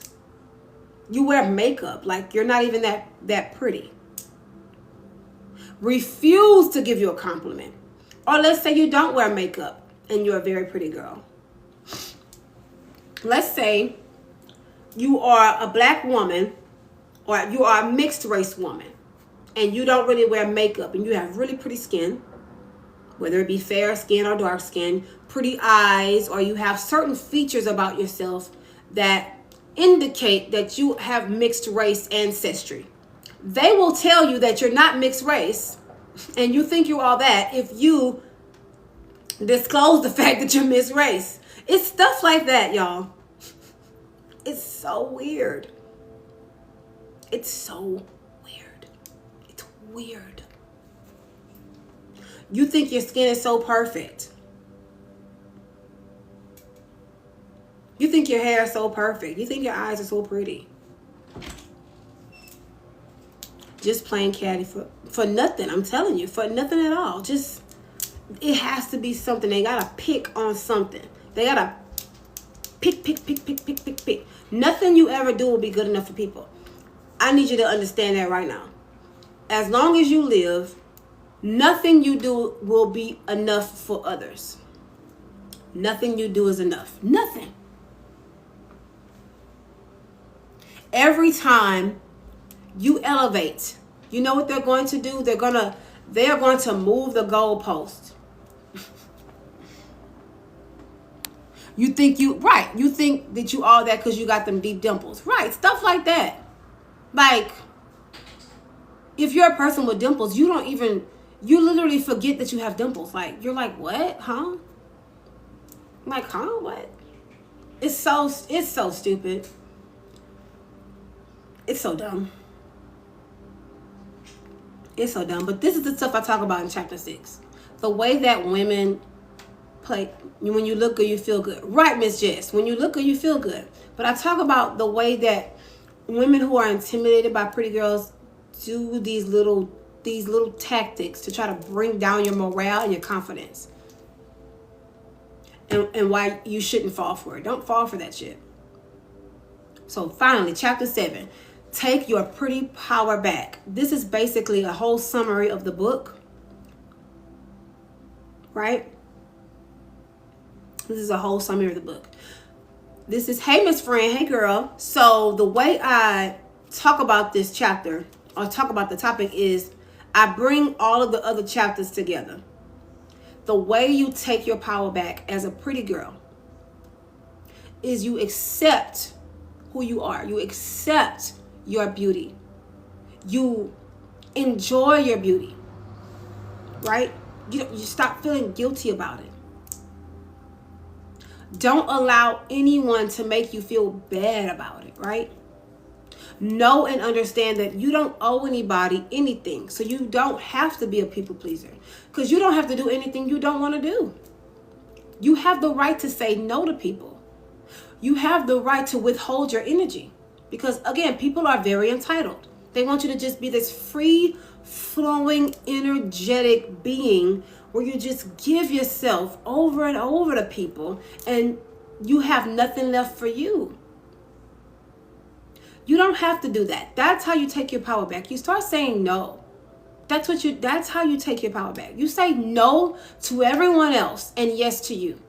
You wear makeup like you're not even that pretty. Refuse to give you a compliment. Or let's say you don't wear makeup and you're a very pretty girl. Let's say you are a black woman or you are a mixed race woman and you don't really wear makeup and you have really pretty skin, whether it be fair skin or dark skin, pretty eyes, or you have certain features about yourself that indicate that you have mixed race ancestry. They will tell you that you're not mixed race and you think you're all that if you disclose the fact that you're mixed race. It's stuff like that, y'all. It's so weird. It's so weird. It's weird. You think your skin is so perfect. You think your hair is so perfect. You think your eyes are so pretty. Just plain catty for nothing. I'm telling you, for nothing at all. Just, it has to be something. They gotta pick on something. They gotta pick. Nothing you ever do will be good enough for people. I need you to understand that right now. As long as you live, nothing you do will be enough for others. Nothing you do is enough. Nothing. Every time you elevate, you know what they're going to do? They're going to move the goalpost. You think that you all that because you got them deep dimples. Right, stuff like that. Like, if you're a person with dimples, you literally forget that you have dimples. Like, you're like, what? Huh? I'm like, huh? What? It's so stupid. It's so dumb. It's so dumb. But this is the stuff I talk about in chapter 6. The way that women play, when you look good, you feel good. Right, Miss Jess? When you look good, you feel good. But I talk about the way that women who are intimidated by pretty girls do these little tactics to try to bring down your morale and your confidence. And why you shouldn't fall for it. Don't fall for that shit. So finally, chapter 7. Take your pretty power back. This is basically a whole summary of the book. Right? This is a whole summary of the book. This is, hey, Miss Friend, hey, girl. So the way I talk about this chapter, or talk about the topic, is I bring all of the other chapters together. The way you take your power back as a pretty girl is you accept who you are. You accept your beauty. You enjoy your beauty. Right? You stop feeling guilty about it. Don't allow anyone to make you feel bad about it, right? Know and understand that you don't owe anybody anything. So you don't have to be a people pleaser. Because you don't have to do anything you don't want to do. You have the right to say no to people. You have the right to withhold your energy. Because again, people are very entitled. They want you to just be this free flowing, energetic being where you just give yourself over and over to people and you have nothing left for you. You don't have to do that. That's how you take your power back. You start saying no. That's how you take your power back. You say no to everyone else and yes to you.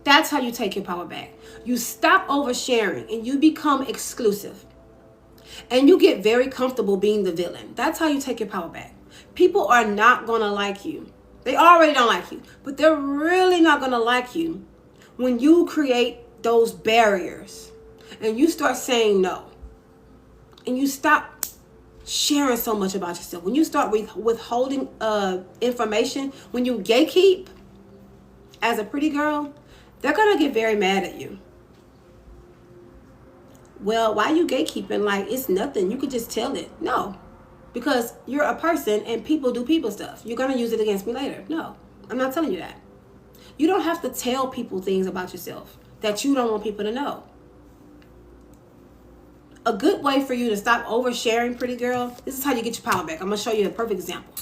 That's how you take your power back. You stop oversharing and you become exclusive. And you get very comfortable being the villain. That's how you take your power back. People are not going to like you. They already don't like you. But they're really not going to like you when you create those barriers. And you start saying no. And you stop sharing so much about yourself. When you start withholding information, when you gatekeep as a pretty girl, they're going to get very mad at you. Well, why are you gatekeeping? Like, it's nothing. You could just tell it. No. Because you're a person and people do people stuff. You're going to use it against me later. No, I'm not telling you that. You don't have to tell people things about yourself that you don't want people to know. A good way for you to stop oversharing, pretty girl, this is how you get your power back. I'm going to show you a perfect example.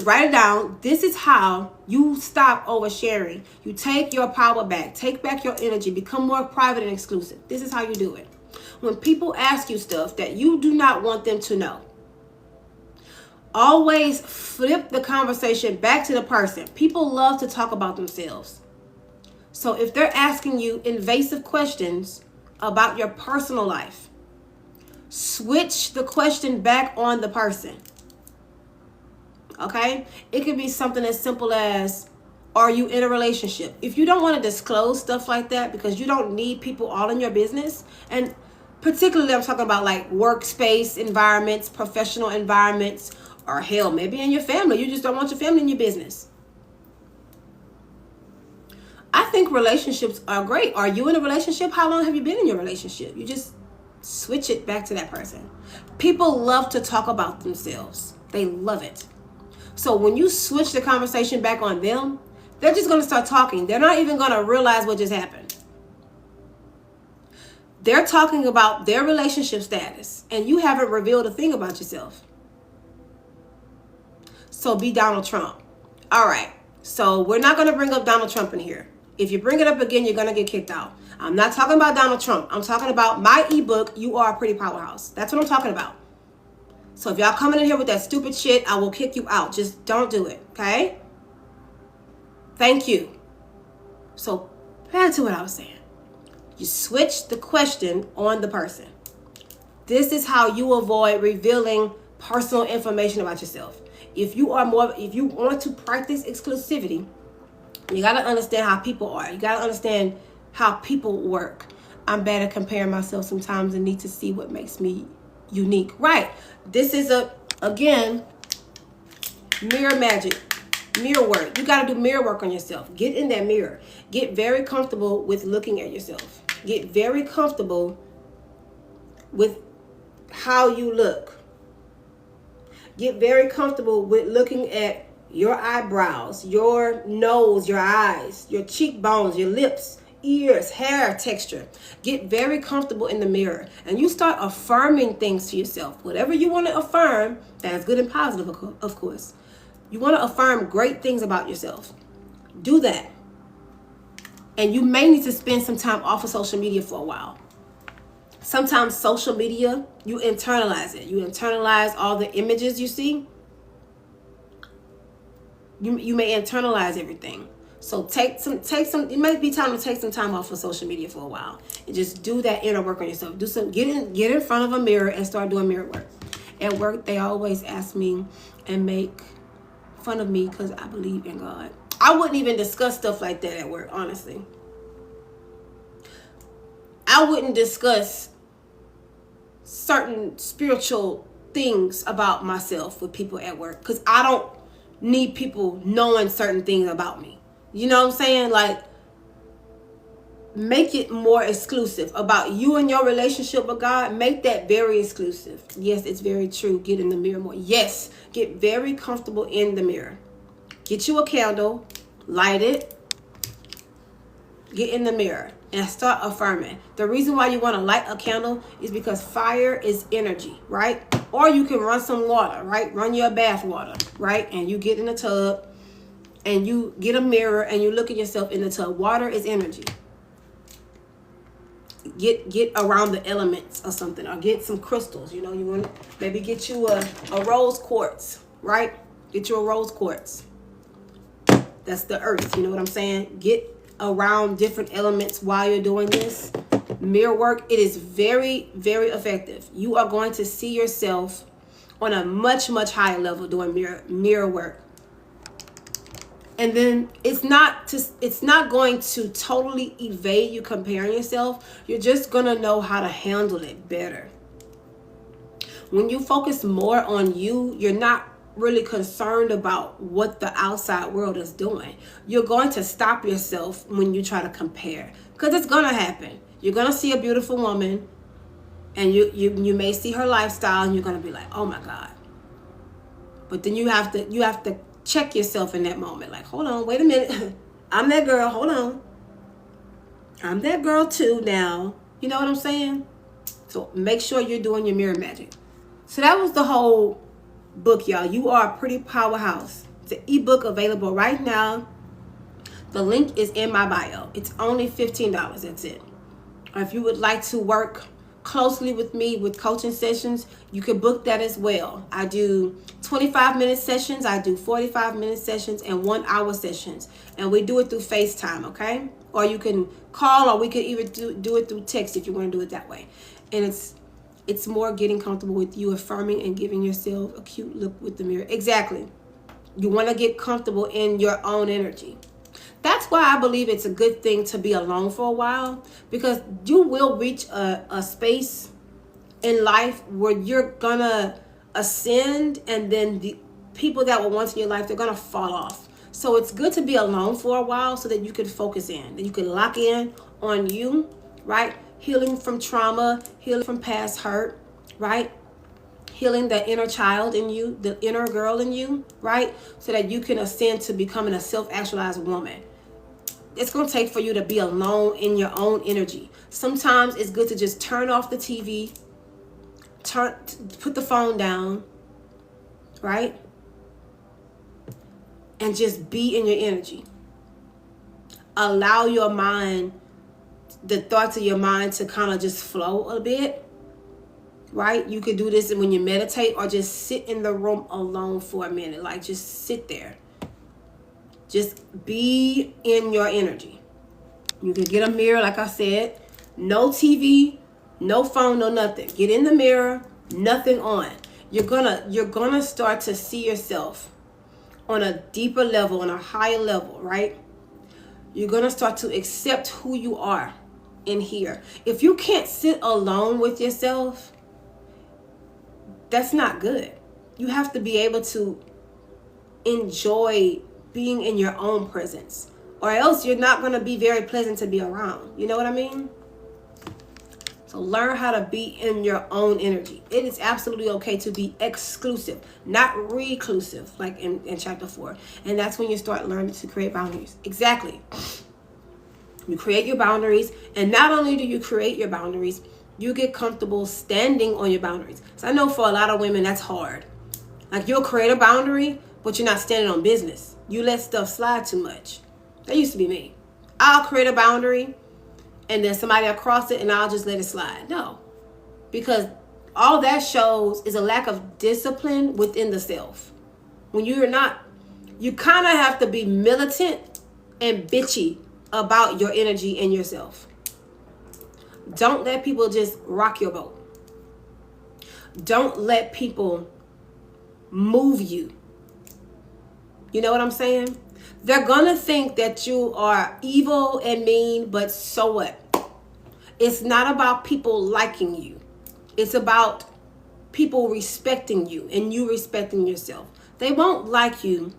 Write it down. This is how you stop oversharing. You take your power back. Take back your energy. Become more private and exclusive. This is how you do it. When people ask you stuff that you do not want them to know, always flip the conversation back to the person. People love to talk about themselves. So if they're asking you invasive questions about your personal life, switch the question back on the person. Okay? It could be something as simple as, are you in a relationship? If you don't want to disclose stuff like that because you don't need people all in your business, and particularly I'm talking about like workspace environments, professional environments, or hell, maybe in your family. You just don't want your family in your business. I think relationships are great. Are you in a relationship? How long have you been in your relationship? You just switch it back to that person. People love to talk about themselves. They love it. So when you switch the conversation back on them, they're just going to start talking. They're not even going to realize what just happened. They're talking about their relationship status, and you haven't revealed a thing about yourself. So be Donald Trump. All right. So we're not going to bring up Donald Trump in here. If you bring it up again, you're going to get kicked out. I'm not talking about Donald Trump. I'm talking about my ebook, You Are a Pretty Powerhouse. That's what I'm talking about. So if y'all coming in here with that stupid shit, I will kick you out. Just don't do it, okay? Thank you. So back to what I was saying. You switch the question on the person. This is how you avoid revealing personal information about yourself. If you want to practice exclusivity, you got to understand how people are. You got to understand how people work. I'm bad at comparing myself sometimes and need to see what makes me unique. Right. This is again, mirror magic, mirror work. You got to do mirror work on yourself. Get in that mirror. Get very comfortable with looking at yourself. Get very comfortable with how you look. Get very comfortable with looking at your eyebrows, your nose, your eyes, your cheekbones, your lips, ears, hair texture. Get very comfortable in the mirror. And you start affirming things to yourself. Whatever you want to affirm, that's good and positive, of course. You want to affirm great things about yourself. Do that. And you may need to spend some time off of social media for a while. Sometimes social media, you internalize it. You internalize all the images you see. You may internalize everything. So it might be time to take some time off of social media for a while and just do that inner work on yourself. Get in front of a mirror and start doing mirror work. At work, they always ask me and make fun of me because I believe in God. I wouldn't even discuss stuff like that at work, honestly. I wouldn't discuss certain spiritual things about myself with people at work because I don't need people knowing certain things about me. You know what I'm saying? Like, make it more exclusive about you and your relationship with God. Make that very exclusive. Yes, it's very true. Get in the mirror more. Yes, get very comfortable in the mirror. Get you a candle, light it, get in the mirror and start affirming. The reason why you want to light a candle is because fire is energy, right? Or you can run some water, right? Run your bath water, right? And you get in the tub and you get a mirror and you look at yourself in the tub. Water is energy. Get around the elements or something, or get some crystals. You know, you want to maybe get you a rose quartz, right? Get you a rose quartz. That's the earth. You know what I'm saying? Get around different elements while you're doing this mirror work. It is very, very effective. You are going to see yourself on a much, much higher level doing mirror work. And then it's not going to totally evade you comparing yourself. You're just going to know how to handle it better. When you focus more on you, you're not really concerned about what the outside world is doing. You're going to stop yourself when you try to compare, because it's going to happen. You're going to see a beautiful woman and you may see her lifestyle and you're going to be like, oh my God. But then you have to check yourself in that moment. Like, hold on, wait a minute. I'm that girl. Hold on. I'm that girl too now. You know what I'm saying? So make sure you're doing your mirror magic. So that was the whole book, y'all. You Are a Pretty Powerhouse. It's an ebook available right now. The link is in my bio. It's only $15. That's it. Or if you would like to work closely with me with coaching sessions, you can book that as well. I do 25-minute sessions, I do 45-minute sessions, and 1-hour sessions. And we do it through FaceTime, okay? Or you can call, or we could even do it through text if you want to do it that way. And it's more getting comfortable with you affirming and giving yourself a cute look with the mirror. Exactly. You want to get comfortable in your own energy. That's why I believe it's a good thing to be alone for a while, because you will reach a space in life where you're gonna ascend, and then the people that were once in your life, they're gonna fall off. So it's good to be alone for a while so that you can focus in, that you can lock in on you, right? Healing from trauma, healing from past hurt, right? Healing the inner child in you, the inner girl in you, right? So that you can ascend to becoming a self-actualized woman. it's going to take for you to be alone in your own energy. Sometimes it's good to just turn off the TV, put the phone down, right? And just be in your energy. Allow your mind, the thoughts of your mind to kind of just flow a bit, right? You could do this when you meditate, or just sit in the room alone for a minute. Like, just sit there. Just be in your energy. You can get a mirror, like I said. No TV, no phone, no nothing. Get in the mirror, nothing on. You're gonna start to see yourself on a deeper level, on a higher level, right? You're gonna start to accept who you are in here. If you can't sit alone with yourself, that's not good. You have to be able to enjoy being in your own presence, or else you're not going to be very pleasant to be around. You know what I mean? So learn how to be in your own energy. It is absolutely okay to be exclusive, not reclusive, like in chapter 4. And that's when you start learning to create boundaries. Exactly. You create your boundaries, and not only do you create your boundaries, you get comfortable standing on your boundaries. So I know for a lot of women that's hard. Like, you'll create a boundary, but you're not standing on business. You let stuff slide too much. That used to be me. I'll create a boundary, and then somebody will cross it, and I'll just let it slide. No. Because all that shows is a lack of discipline within the self. When you're not, you kind of have to be militant and bitchy about your energy and yourself. Don't let people just rock your boat. Don't let people move you. You know what I'm saying? They're gonna think that you are evil and mean, but so what? It's not about people liking you. It's about people respecting you and you respecting yourself. They won't like you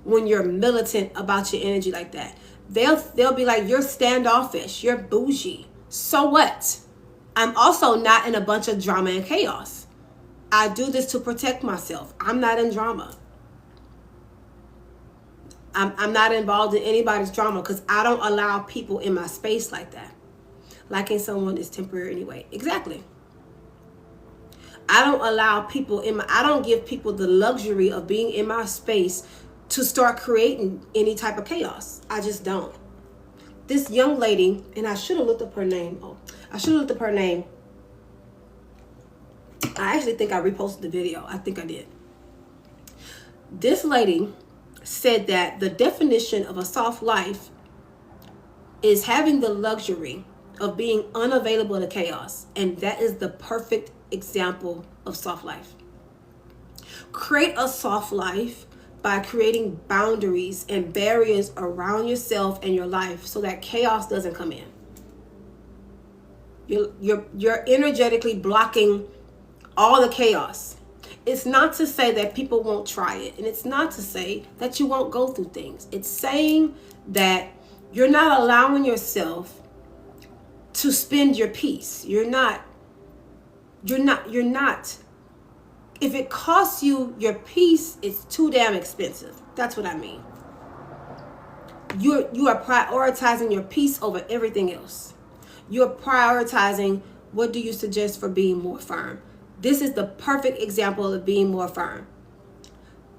when you're militant about your energy like that. They'll be like, you're standoffish, you're bougie. So what? I'm also not in a bunch of drama and chaos. I do this to protect myself. I'm not in drama. I'm not involved in anybody's drama because I don't allow people in my space like that. Liking someone is temporary anyway. Exactly. I don't allow people I don't give people the luxury of being in my space to start creating any type of chaos. I just don't. This young lady, and I should have looked up her name. I actually think I reposted the video. I think I did. This lady said that the definition of a soft life is having the luxury of being unavailable to chaos. And that is the perfect example of soft life. Create a soft life by creating boundaries and barriers around yourself and your life so that chaos doesn't come in. You're energetically blocking all the chaos. It's not to say that people won't try it, and it's not to say that you won't go through things. It's saying that you're not allowing yourself to spend your peace. You're not. If it costs you your peace, it's too damn expensive. That's what I mean. You are prioritizing your peace over everything else. You're prioritizing, what do you suggest for being more firm? This is the perfect example of being more firm.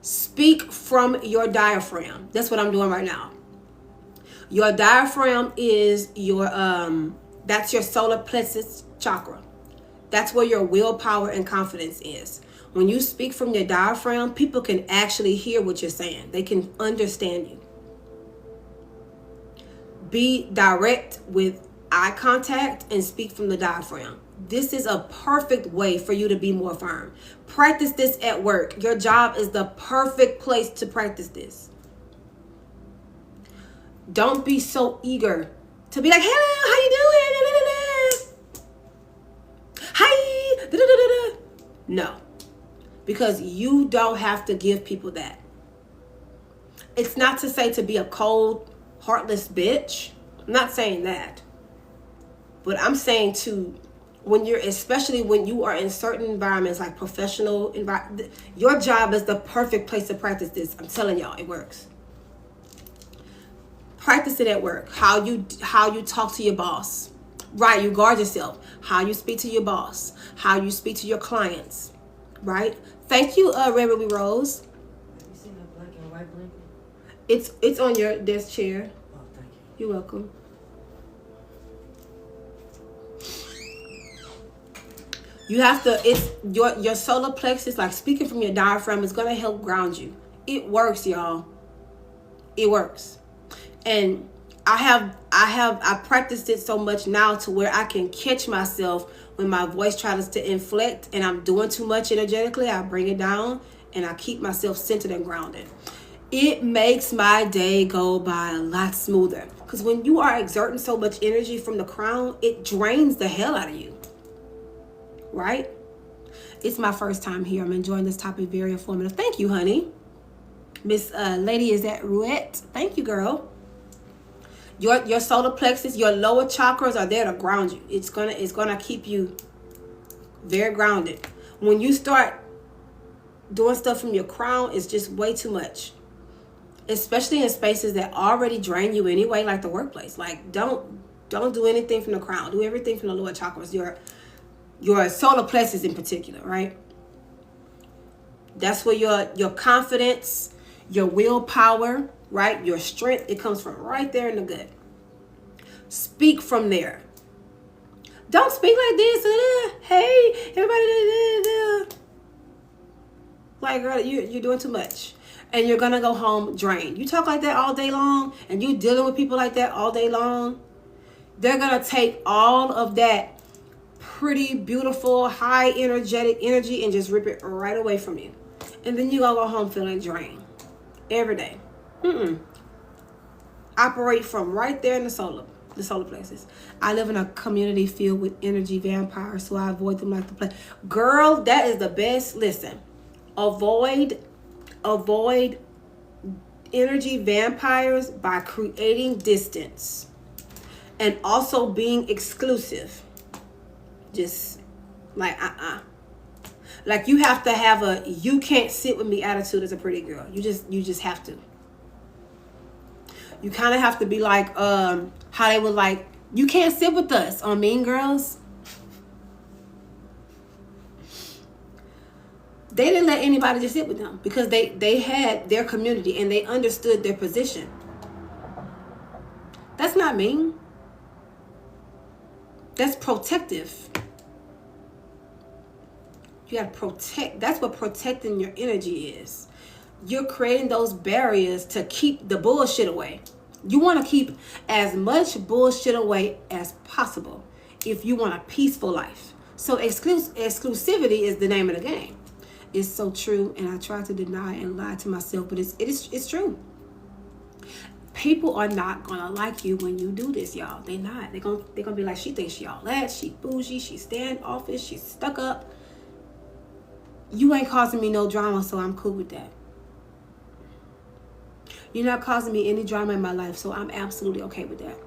Speak from your diaphragm. That's what I'm doing right now. Your diaphragm is that's your solar plexus chakra. That's where your willpower and confidence is. When you speak from your diaphragm, people can actually hear what you're saying. They can understand you. Be direct with eye contact and speak from the diaphragm. This is a perfect way for you to be more firm. Practice this at work. Your job is the perfect place to practice this. Don't be so eager to be like, hello, how you doing? Hi. No. Because you don't have to give people that. It's not to say to be a cold, heartless bitch. I'm not saying that. But I'm saying especially when you are in certain environments like professional environment, your job is the perfect place to practice this. I'm telling y'all, it works. Practice it at work. How you talk to your boss. Right, you guard yourself. How you speak to your boss. How you speak to your clients. Right? Thank you, Red Ruby Rose. Have you seen that black and white blanket? It's on your desk chair. Oh, thank you. You're welcome. You have to, it's your solar plexus, like speaking from your diaphragm, is going to help ground you. It works, y'all. It works. And I practiced it so much now to where I can catch myself when my voice tries to inflect and I'm doing too much energetically. I bring it down and I keep myself centered and grounded. It makes my day go by a lot smoother. Because when you are exerting so much energy from the crown, it drains the hell out of you. Right? It's my first time here. I'm enjoying this topic. Very informative. Thank you, honey. Miss Lady, is that Ruette? Thank you, girl. Your solar plexus, your lower chakras are there to ground you. It's gonna keep you very grounded. When you start doing stuff from your crown, it's just way too much. Especially in spaces that already drain you anyway, like the workplace. Like don't do anything from the crown. Do everything from the lower chakras. Your solar plexus in particular, right? That's where your confidence, your willpower, right? Your strength, it comes from right there in the gut. Speak from there. Don't speak like this. Hey, everybody. Like, girl, you're doing too much. And you're going to go home drained. You talk like that all day long and you dealing with people like that all day long. They're going to take all of that pretty, beautiful, high energetic energy and just rip it right away from you. And then you're going to go home feeling drained every day. Operate from right there in the solar plexus. I live in a community filled with energy vampires, so I avoid them like the plague. Girl, that is the best. Listen, avoid energy vampires by creating distance and also being exclusive. Just like like you have to have a you can't sit with me attitude as a pretty girl. You just have to. You kind of have to be like how they were like, you can't sit with us on Mean Girls. They didn't let anybody just sit with them because they had their community and they understood their position. That's not mean. That's protective. You got to protect. That's what protecting your energy is. You're creating those barriers to keep the bullshit away. You want to keep as much bullshit away as possible if you want a peaceful life. So exclusivity is the name of the game. It's so true, and I try to deny and lie to myself, but it's true. People are not gonna like you when you do this, y'all. They not. They're gonna be like, she thinks she all that, she bougie, she standoffish, she's stuck up. You ain't causing me no drama, so I'm cool with that. You're not causing me any drama in my life, so I'm absolutely okay with that.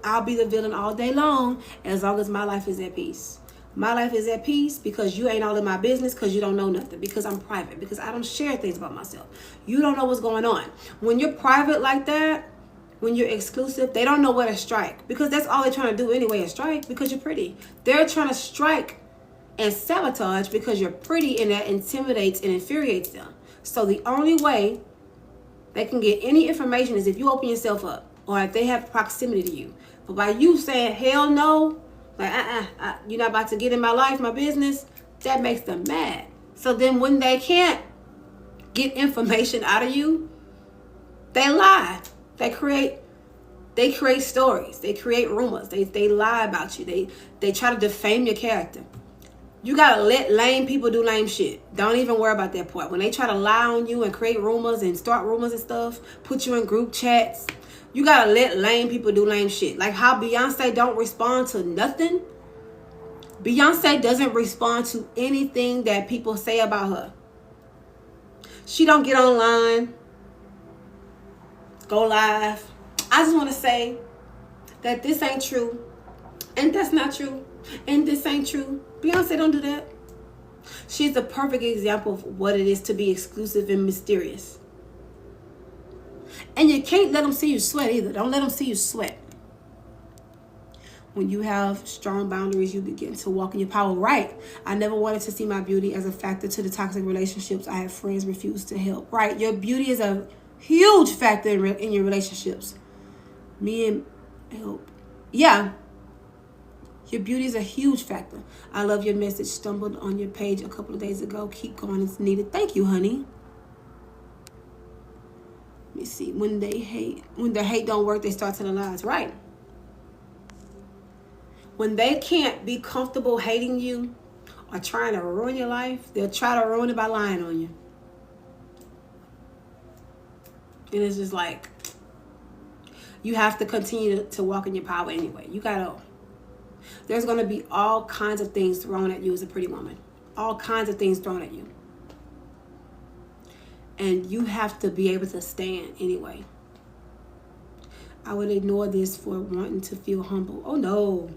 I'll be the villain all day long as my life is at peace. My life is at peace because you ain't all in my business, because you don't know nothing, because I'm private, because I don't share things about myself. You don't know what's going on. When you're private like that, when you're exclusive, they don't know where to strike, because that's all they're trying to do anyway is strike because you're pretty. They're trying to strike and sabotage because you're pretty, and that intimidates and infuriates them. So the only way they can get any information is if you open yourself up or if they have proximity to you. But by you saying hell no, like you're not about to get in my life, my business, that makes them mad. So then when they can't get information out of you, they lie. They create stories. They create rumors. They lie about you. They try to defame your character. You gotta let lame people do lame shit. Don't even worry about that part. When they try to lie on you and create rumors and start rumors and stuff, put you in group chats, you gotta let lame people do lame shit. Like how Beyonce don't respond to nothing. Beyonce doesn't respond to anything that people say about her. She don't get online, go live. I just want to say that this ain't true, and that's not true, and this ain't true. Beyonce don't do that. She's the perfect example of what it is to be exclusive and mysterious. And you can't let them see you sweat either. Don't let them see you sweat. When you have strong boundaries, you begin to walk in your power. Right. I never wanted to see my beauty as a factor to the toxic relationships I had friends refuse to help. Right. Your beauty is a huge factor in your relationships. Me and help. Yeah. Your beauty is a huge factor. I love your message. Stumbled on your page a couple of days ago. Keep going. It's needed. Thank you, honey. Let me see. When the hate don't work, they start telling lies. Right. When they can't be comfortable hating you or trying to ruin your life, they'll try to ruin it by lying on you. And it's just like, you have to continue to walk in your power anyway. There's going to be all kinds of things thrown at you as a pretty woman. All kinds of things thrown at you. And you have to be able to stand anyway. I would ignore this for wanting to feel humble. Oh no.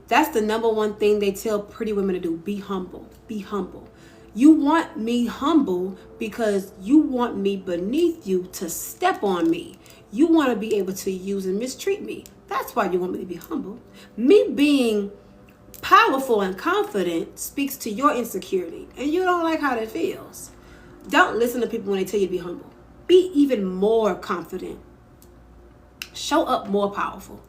That's the number one thing they tell pretty women to do. Be humble. Be humble. You want me humble because you want me beneath you to step on me. You want to be able to use and mistreat me. That's why you want me to be humble. Me being powerful and confident speaks to your insecurity. And you don't like how that feels. Don't listen to people when they tell you to be humble. Be even more confident. Show up more powerful.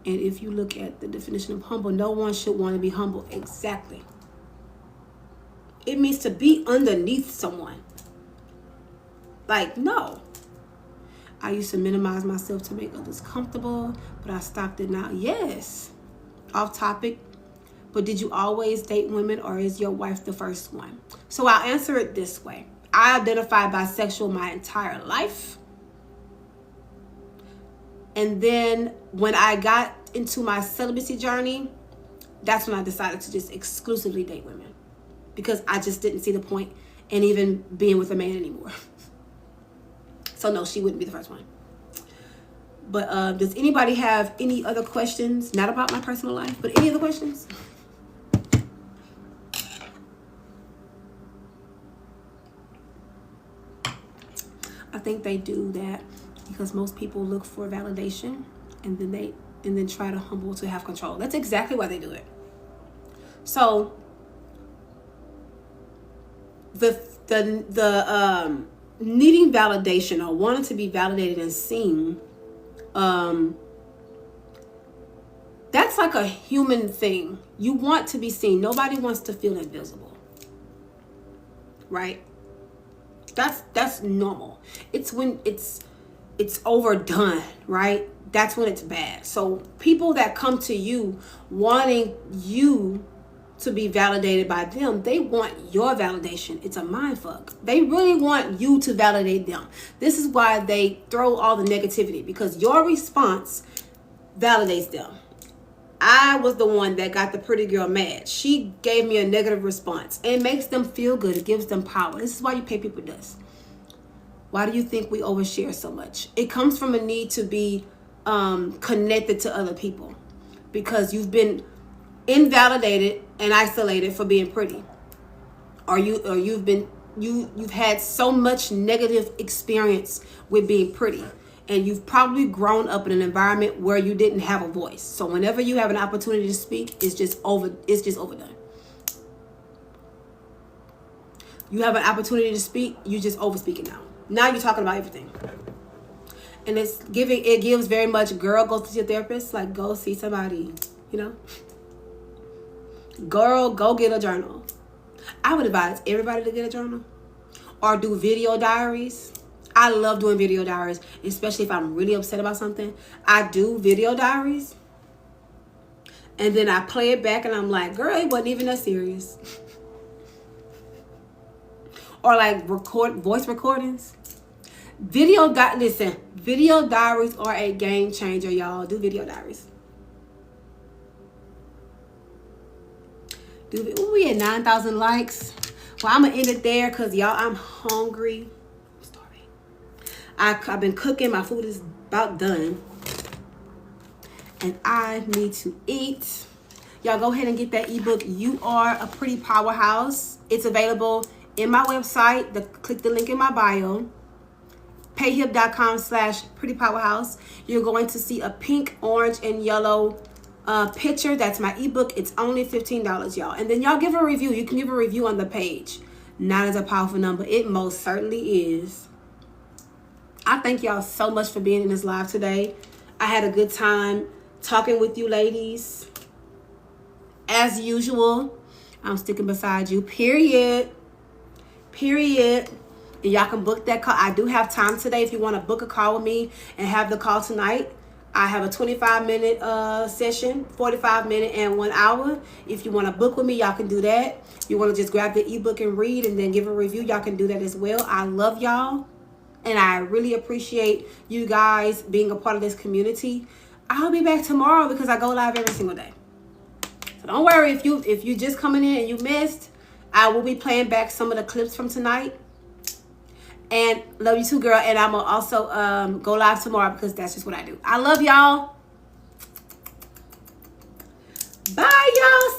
And if you look at the definition of humble, no one should want to be humble. Exactly. It means to be underneath someone. Like, no. I used to minimize myself to make others comfortable, but I stopped it now. Yes. Off topic. But did you always date women, or is your wife the first one? So I'll answer it this way. I identified bisexual my entire life. And then when I got into my celibacy journey, that's when I decided to just exclusively date women. Because I just didn't see the point in even being with a man anymore. So no, she wouldn't be the first one. But does anybody have any other questions? Not about my personal life, but any other questions? I think they do that because most people look for validation and then try to humble to have control. That's exactly why they do it. So the needing validation or wanting to be validated and seen, that's like a human thing. You want to be seen. Nobody wants to feel invisible, right? That's normal. It's when it's overdone, right? That's when it's bad. So people that come to you wanting you to be validated by them, they want your validation. It's a mind fuck. They really want you to validate them. This is why they throw all the negativity, because your response validates them. I was the one that got the pretty girl mad. She gave me a negative response. It makes them feel good. It gives them power. This is why you pay people this. Why do you think we overshare so much? It comes from a need to be connected to other people, because you've been invalidated and isolated for being pretty, or you've had so much negative experience with being pretty. And you've probably grown up in an environment where you didn't have a voice. So whenever you have an opportunity to speak, it's just overdone. You have an opportunity to speak, you just overspeak it now. Now you're talking about everything. And it gives very much, girl, go see your therapist, like go see somebody, you know? Girl, go get a journal. I would advise everybody to get a journal or do video diaries. I love doing video diaries, especially if I'm really upset about something. I do video diaries. And then I play it back and I'm like, girl, it wasn't even that serious. Or like voice recordings. Video diaries are a game changer, y'all. Do video diaries. We had 9,000 likes. Well, I'm going to end it there because, y'all, I'm hungry. I've been cooking. My food is about done. And I need to eat. Y'all go ahead and get that ebook. You Are a Pretty Powerhouse. It's available in my website. Click the link in my bio. payhip.com/prettypowerhouse. You're going to see a pink, orange, and yellow picture. That's my ebook. It's only $15, y'all. And then y'all give a review. You can give a review on the page. Not as a powerful number. It most certainly is. I thank y'all so much for being in this live today. I had a good time talking with you ladies. As usual, I'm sticking beside you. Period. And y'all can book that call. I do have time today if you want to book a call with me and have the call tonight. I have a 25-minute session, 45-minute, and 1 hour. If you want to book with me, y'all can do that. You want to just grab the ebook and read and then give a review, y'all can do that as well. I love y'all, and I really appreciate you guys being a part of this community. I'll be back tomorrow because I go live every single day. So don't worry if you just coming in and you missed. I will be playing back some of the clips from tonight. And love you too, girl. And I'm going to also go live tomorrow because that's just what I do. I love y'all. Bye, y'all.